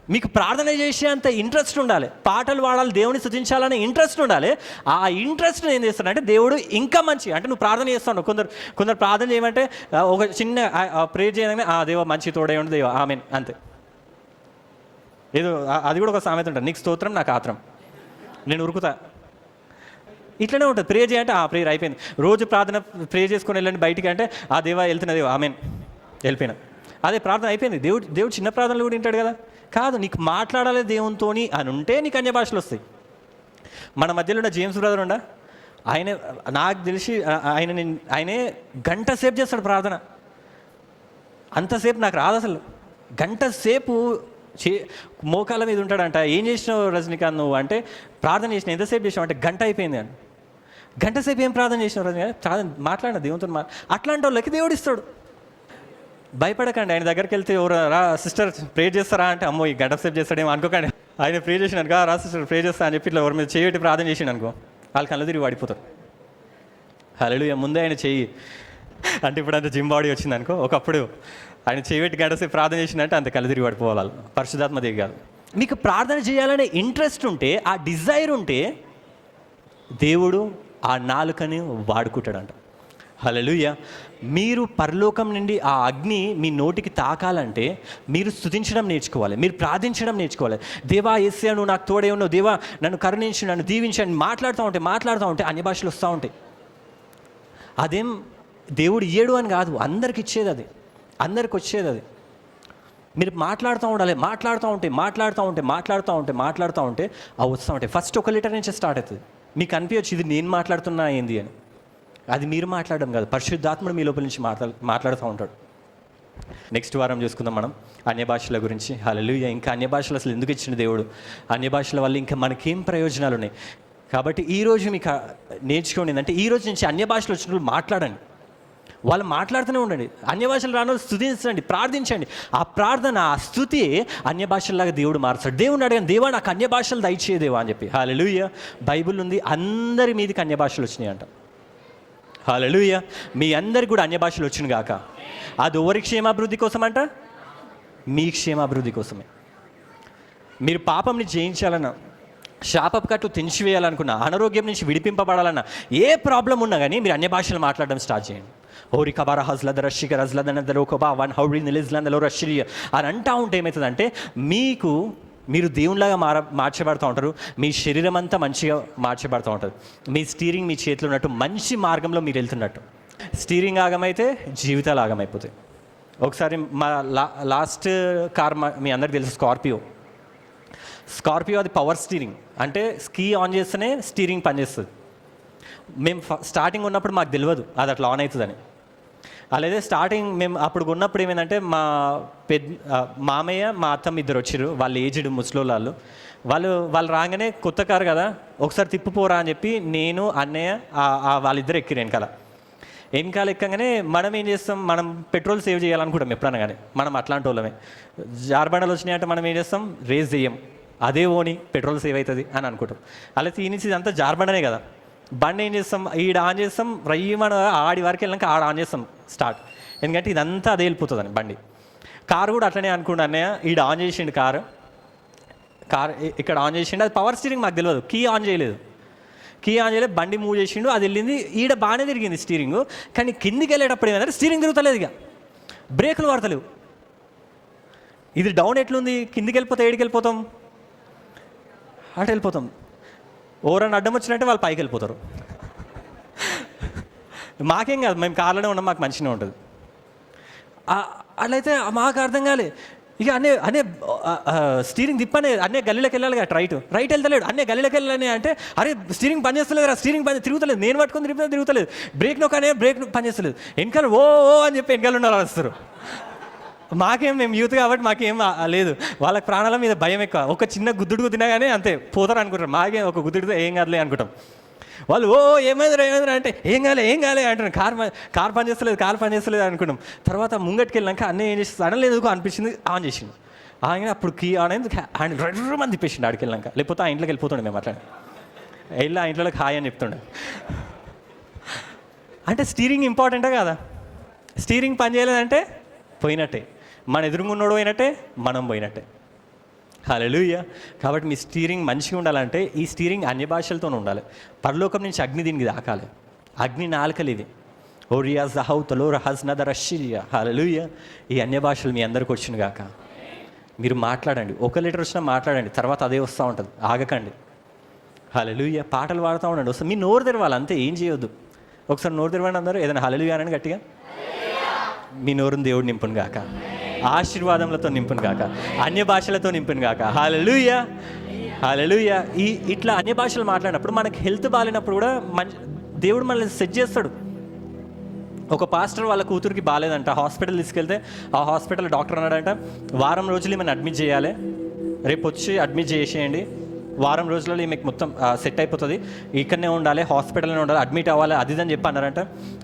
మీకు ప్రార్థన చేసే అంత ఇంట్రెస్ట్ ఉండాలి, పాటలు పాడాలి, దేవుని స్తుతించాలనే ఇంట్రెస్ట్ ఉండాలి. ఆ ఇంట్రెస్ట్ ఏం చేస్తానంటే దేవుడు ఇంకా మంచి అంటే నువ్వు ప్రార్థన చేస్తాను. కొందరు ప్రార్థన చేయమంటే ఒక చిన్న ప్రేయర్ చేయగానే దేవ మంచి తోడే ఉండి దేవ ఆమెన్ అంతే. ఏదో అది కూడా ఒక సామెత ఉంటుంది, నీకు స్తోత్రం నాకు ఆత్రం, నేను ఉరుకుతా. ఇట్లనే ఉంటుంది. ప్రేయర్ చేయాలంటే ప్రేయర్ అయిపోయింది. రోజు ప్రార్థన ప్రేయర్ చేసుకొని వెళ్ళండి బయటికి అంటే దేవ వెళ్తున్నా దేవ ఆమెన్ వెళ్ళిపోయినా, అదే ప్రార్థన అయిపోయింది. దేవుడు చిన్న ప్రార్థనలు కూడా వింటాడు కదా. కాదు, నీకు మాట్లాడాలి దేవునితోని అని ఉంటే నీకు అన్య భాషలు వస్తాయి. మన మధ్యలో ఉన్న జేమ్స్ బ్రదర్ ఉండా, ఆయన నాకు తెలిసి ఆయనే గంట సేపు చేస్తాడు ప్రార్థన. అంతసేపు నాకు రాదు అసలు. గంట సేపు మోకాల మీద ఉంటాడంట. ఏం చేసినావు రజనీకాంత్ నువ్వు అంటే, ప్రార్థన చేసిన. ఎంతసేపు చేసినావు అంటే గంట అయిపోయింది అని. గంట సేపు ఏం ప్రార్థన చేసినావు రజనీకాంత్? ప్రార్థన మాట్లాడిన దేవునితో అట్లాంటి వాళ్ళకి దేవుడు ఇస్తాడు. భయపడకండి. ఆయన దగ్గరికి వెళ్తే ఎవరు రా సిస్టర్ ప్రే చేస్తారా అంటే అమ్మో ఈ గంట సేపు చేస్తాడేమో అనుకోకండి. ఆయన ప్రే చేసిన అనుకో, రా సిస్టర్ ప్రే చేస్తా అని చెప్పి ఇట్లా ఎవరి మీద చేయబెట్టి ప్రార్థన చేసిండు అనుకో, వాళ్ళు కళ్ళు తిరిగి వాడిపోతారు. హల్లెలూయా. ముందే ఆయన చెయ్యి అంటే ఇప్పుడు అంత జిమ్ బాడీ వచ్చింది అనుకో, ఒకప్పుడు ఆయన చేయబెట్టి గంట సేపు ప్రార్థన చేసిందంటే అంత కళ్ళు తిరిగి పడిపోవాలి. పరిశుద్ధాత్మ దేవి కాదు. మీకు ప్రార్థన చేయాలనే ఇంట్రెస్ట్ ఉంటే, ఆ డిజైర్ ఉంటే దేవుడు ఆ నాలుకని వాడుకుంటాడంట. హల్లెలూయా. మీరు పరలోకం నుండి ఆ అగ్ని మీ నోటికి తాకాలంటే మీరు స్తుతించడం నేర్చుకోవాలి, మీరు ప్రార్థించడం నేర్చుకోవాలి. దేవా యేసయ్యా నువ్వు నాకు తోడే ఉన్నావు, దేవా నన్ను కరుణించు, నన్ను దీవించండి. మాట్లాడుతూ ఉంటే అన్ని భాషలు వస్తూ ఉంటాయి. అదేం దేవుడు ఇయ్యడు అని కాదు, అందరికి ఇచ్చేది అది, అందరికి వచ్చేది అది. మీరు మాట్లాడుతూ ఉండాలి. మాట్లాడుతూ ఉంటే అవి వస్తూ ఉంటాయి. ఫస్ట్ ఒక లీటర్ నుంచే స్టార్ట్ అవుతుంది. మీకు అనిపించచ్చు ఇది నేను మాట్లాడుతున్నా ఏంది అని. అది మీరు మాట్లాడడం కాదు, పరిశుద్ధాత్ముడు మీ లోపల నుంచి మాట్లాడుతూ ఉంటాడు. నెక్స్ట్ వారం చూసుకుందాం మనం అన్య భాషల గురించి. హల్లెలూయా. ఇంకా అన్య భాషలు అసలు ఎందుకు ఇచ్చిన దేవుడు, అన్య భాషల వల్ల ఇంకా మనకేం ప్రయోజనాలు ఉన్నాయి. కాబట్టి ఈరోజు మీకు నేర్చుకోండి ఏంటంటే, ఈరోజు నుంచి అన్య భాషలు వచ్చిన వాళ్ళు మాట్లాడండి. వాళ్ళు మాట్లాడుతూనే ఉండండి. అన్య భాషలు రాని వాళ్ళు స్తుతించండి, ప్రార్థించండి. ఆ ప్రార్థన, ఆ స్తుతి అన్య భాషల్లాగా దేవుడు మార్చాడు. దేవుడిని అడిగాను, దేవా నాకు అన్య భాషలు దయచేదేవా అని చెప్పి. హల్లెలూయా. బైబిల్ ఉంది, అందరి మీదకి అన్య భాషలు వచ్చినాయి అంట. హల్లెలూయా. మీ అందరికి కూడా అన్య భాషలు వచ్చిన గాక. అది ఎవరి క్షేమాభివృద్ధి కోసం అంట? మీ క్షేమాభివృద్ధి కోసమే. మీరు పాపంని జయించాలన్నా, శాపపు కట్టు తెంచివేయాలనుకున్నా, అనారోగ్యం నుంచి విడిపింపబడాలన్నా, ఏ ప్రాబ్లం ఉన్నా కానీ మీరు అన్య భాషలు మాట్లాడడం స్టార్ట్ చేయండి. హోరి కబార హజ్లద రషిక రజ్లదనదలో కబా వన్ హౌరి నిలిజ్లందలో రషియ అని అంటూ ఉంటే ఏమవుతుందంటే మీరు దేవునిలాగా మార్చబడుతూ ఉంటారు. మీ శరీరం అంతా మంచిగా మార్చబడుతూ ఉంటుంది. మీ స్టీరింగ్ మీ చేతిలో ఉన్నట్టు మంచి మార్గంలో మీరు వెళ్తున్నట్టు. స్టీరింగ్ ఆగమైతే జీవితాలు ఆగమైపోతాయి. ఒకసారి మా లాస్ట్ కార్ మీ అందరికి తెలుసు, స్కార్పియో అది పవర్ స్టీరింగ్, అంటే స్కీ ఆన్ చేస్తేనే స్టీరింగ్ పనిచేస్తుంది. మేము స్టార్టింగ్ ఉన్నప్పుడు మాకు తెలియదు అది అట్లా ఆన్ అవుతుందని. అలాగే స్టార్టింగ్ మేము అప్పుడు ఉన్నప్పుడు ఏమైందంటే మా మామయ్య మా అత్తమ్మ ఇద్దరు వచ్చారు, వాళ్ళు ఏజ్డ్ ముసలోళ్ళు. వాళ్ళు రాగానే కొత్త కారు కదా, ఒకసారి తిప్పుపోరా అని చెప్పి నేను అన్నయ్య వాళ్ళిద్దరు ఎక్కిరు వెనకాల ఎక్కగానే మనం ఏం చేస్తాం, మనం పెట్రోల్ సేవ్ చేయాలనుకుంటాం ఎప్పుడన్నా కానీ. మనం అట్లాంటి వాళ్ళమే. జార్బండలు వచ్చినాయంటే మనం ఏం చేస్తాం, రేస్ చేయం, అదే ఓని పెట్రోల్ సేవ్ అవుతుంది అని అనుకుంటాం. అలా తీనిసి ఇదంతా జార్బండనే కదా. బండి ఏం చేస్తాం, ఈడ ఆన్ చేస్తాం, రయ్యమని ఆడి వరకు వెళ్ళాక ఆడ ఆన్ చేస్తాం స్టార్ట్, ఎందుకంటే ఇదంతా అదే వెళ్ళిపోతుందని బండి. కారు కూడా అట్లనే అనుకుంటా అన్నయ్య, ఈడ ఆన్ చేసిండు కారు ఇక్కడ ఆన్ చేసిండు, అది పవర్ స్టీరింగ్ మాకు తెలియదు, కీ ఆన్ చేయలేదు, బండి మూవ్ చేసిండు, అది వెళ్ళింది, ఈడ బాగానే తిరిగింది స్టీరింగ్. కానీ కిందికి వెళ్ళేటప్పుడు ఏమైందంటే స్టీరింగ్ తిరుగుతలేదు, ఇక బ్రేకులు పడతలేవు. ఇది డౌన్ ఎట్లుంది, కిందికి వెళ్ళిపోతే ఏడికి వెళ్ళిపోతాం, అటు వెళ్ళిపోతాం. ఎవరన్నా అడ్డం వచ్చినట్టే వాళ్ళు పైకి వెళ్ళిపోతారు. మాకేం కాదు, మేము కార్లోనే ఉన్నాం, మాకు మంచిగా ఉంటుంది. అట్లయితే మాకు అర్థం కాలే. ఇక అనే స్టీరింగ్ తిప్పనే అన్నీ గల్లీలోకి వెళ్ళాలి కదా, రైట్ వెళ్తలేడు, అన్నీ గల్లీలోకి వెళ్ళాలని అంటే అరే స్టీరింగ్ పనిచేస్తలేదు కదా, స్టీరింగ్ తిరుగుతలేదు, నేను పట్టుకొని తిరుగుతలేదు, బ్రేక్ నొక్కనే బ్రేక్ పనిచేస్తలేదు, వెనకాల ఓ అని చెప్పి వెనకాల ఉండాలి వస్తారు. మాకేం, మేము యూత్ కాబట్టి మాకేం లేదు, వాళ్ళకి ప్రాణాల మీద భయం ఎక్కువ. ఒక చిన్న గుద్దుడు తినా కానీ అంతే పోతారు అనుకుంటారు. మాకేం ఒక గుద్దుడితో ఏం కాదులే అనుకుంటాం. వాళ్ళు ఏమైందిరా అంటే ఏం కాలే అంటున్నారు, కార్ పనిచేస్తలేదు అనుకున్నాం. తర్వాత ముంగటికి వెళ్ళాక అన్నీ ఏం చేసి సడన్ లేదు అనిపించింది, ఆన్ చేసింది. ఆయన అప్పుడు కీ ఆన్ అయింది, ఆయన 2 మంది తిప్పేసిండు ఆడికి వెళ్ళాక, లేకపోతే ఆ ఇంట్లోకి వెళ్ళిపోతుండే. మేము అట్లా వెళ్ళి ఆ ఇంట్లోకి హాయ్ అని చెప్తుండే. అంటే స్టీరింగ్ ఇంపార్టెంటే కదా. స్టీరింగ్ పని చేయలేదంటే పోయినట్టే, మన ఎదురుగున్నోడు పోయినట్టే, మనం పోయినట్టే. హల్లెలూయా. కాబట్టి మీ స్టీరింగ్ మంచిగా ఉండాలంటే ఈ స్టీరింగ్ అన్య భాషలతోనే ఉండాలి. పరలోకం నుంచి అగ్ని దీనికి దాకాలి. అగ్ని నాలుకలు ఇవి. ఓరియా జహౌ తలో రహజ్ నద రషిలియా. హల్లెలూయా. ఈ అన్య భాషలు మీ అందరికి వచ్చిన గాక. మీరు మాట్లాడండి, 1 లీటర్ వచ్చినా మాట్లాడండి, తర్వాత అదే వస్తూ ఉంటుంది, ఆగకండి. హల్లెలూయా. పాటలు పాడుతూ ఉండండి, వస్తుంది. మీ నోరు తెరవాలి, అంతే, ఏం చేయొద్దు. ఒకసారి నోరు తెరవండి అందరూ, ఏదైనా హల్లెలూయా అని గట్టిగా. మీ నోరుని దేవుడు నింపును గాక, ఆశీర్వాదములతో నింపును గాక, అన్య భాషలతో నింపును గాక. హల్లెలూయా, హల్లెలూయా. ఇట్లా అన్య భాషలు మాట్లాడినప్పుడు మనకి హెల్త్ బాగాలేనప్పుడు కూడా దేవుడు మనల్ని సెట్ చేస్తాడు. ఒక పాస్టర్ వాళ్ళ కూతురికి బాగాలేదంట, హాస్పిటల్ తీసుకెళ్తే ఆ హాస్పిటల్ డాక్టర్ అన్నాడంట, వారం రోజులు ఈమెను అడ్మిట్ చేయాలి, రేపు వచ్చి అడ్మిట్ చేసేయండి, వారం రోజులలో మీకు మొత్తం సెట్ అయిపోతుంది, ఇక్కడనే ఉండాలి, హాస్పిటల్లోనే ఉండాలి, అడ్మిట్ అవ్వాలి, అది అని చెప్పి అన్నారంట.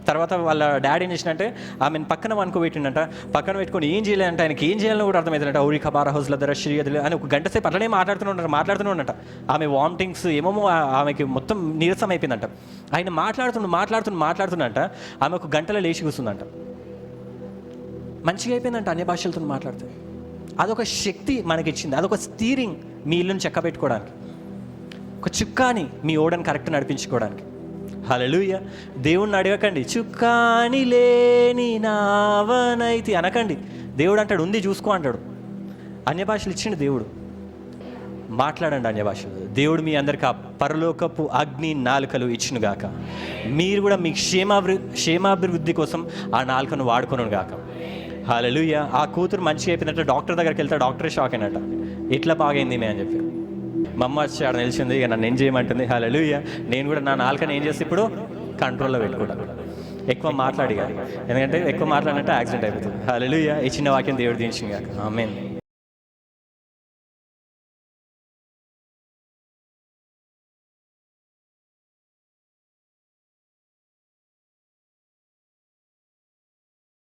తర్వాత వాళ్ళ డాడీ ఏం చేసినంటే ఆమెను పక్కన పెట్టుకోబెట్టిండంట. పక్కన పెట్టుకొని ఏం చేయలేదంటే ఆయనకి ఏం చేయాలని కూడా అర్థమవుతుందంట. ఊరి ఖబార్ హౌస్ల ధర శ్రీ అది అని 1 గంట సేపు అట్లనే మాట్లాడుతూనే ఉన్నట. ఆమె వామిటింగ్స్ ఏమేమో, ఆమెకి మొత్తం నీరసం అయిపోయిందంట. ఆయన మాట్లాడుతున్నంట ఆమె 1 గంటలో లేచి కూర్చుందంట. మంచిగా అయిపోయిందంట అన్య భాషలతో మాట్లాడితే. అదొక శక్తి మనకిచ్చింది, అదొక స్టీరింగ్ మీ ఇల్లుని చెక్క పెట్టుకోవడానికి, ఒక చుక్కాని మీ ఓడని కరెక్ట్ నడిపించుకోవడానికి. హల్లెలూయా. దేవుణ్ణి అడగకండి, చుక్కాని లేని నావనైతి అనకండి. దేవుడు అంటాడు ఉంది చూసుకో అంటాడు. అన్య భాషలు ఇచ్చిండు దేవుడు, మాట్లాడండి అన్య భాషలు. దేవుడు మీ అందరికీ ఆ పరలోకపు అగ్ని నాలుకలు ఇచ్చును గాక. మీరు కూడా మీ క్షేమాభివృద్ధి కోసం ఆ నాలుకను వాడుకొను గాక. హల్లెలూయా. ఆ కూతురు మంచిగా అయిపోయిందంటే డాక్టర్ దగ్గరికి వెళ్తే డాక్టరే షాక్ అయినట్ట, ఎట్లా బాగైంది మే అని చెప్పి. మా అమ్మ వచ్చి ఆడ నిలిచింది, ఇక నన్ను ఏం చేయమంటుంది. హల్లెలూయా. నేను కూడా నా నాలుకని ఏం చేస్తే ఇప్పుడు కంట్రోల్లో పెట్టుకుంటాను, ఎక్కువ మాట్లాడి కాదు, ఎందుకంటే ఎక్కువ మాట్లాడినట్టే యాక్సిడెంట్ అయిపోతుంది. హల్లెలూయా. ఈ చిన్న వాక్యం దేవుడు దీవించింది కాక. ఆమేన్.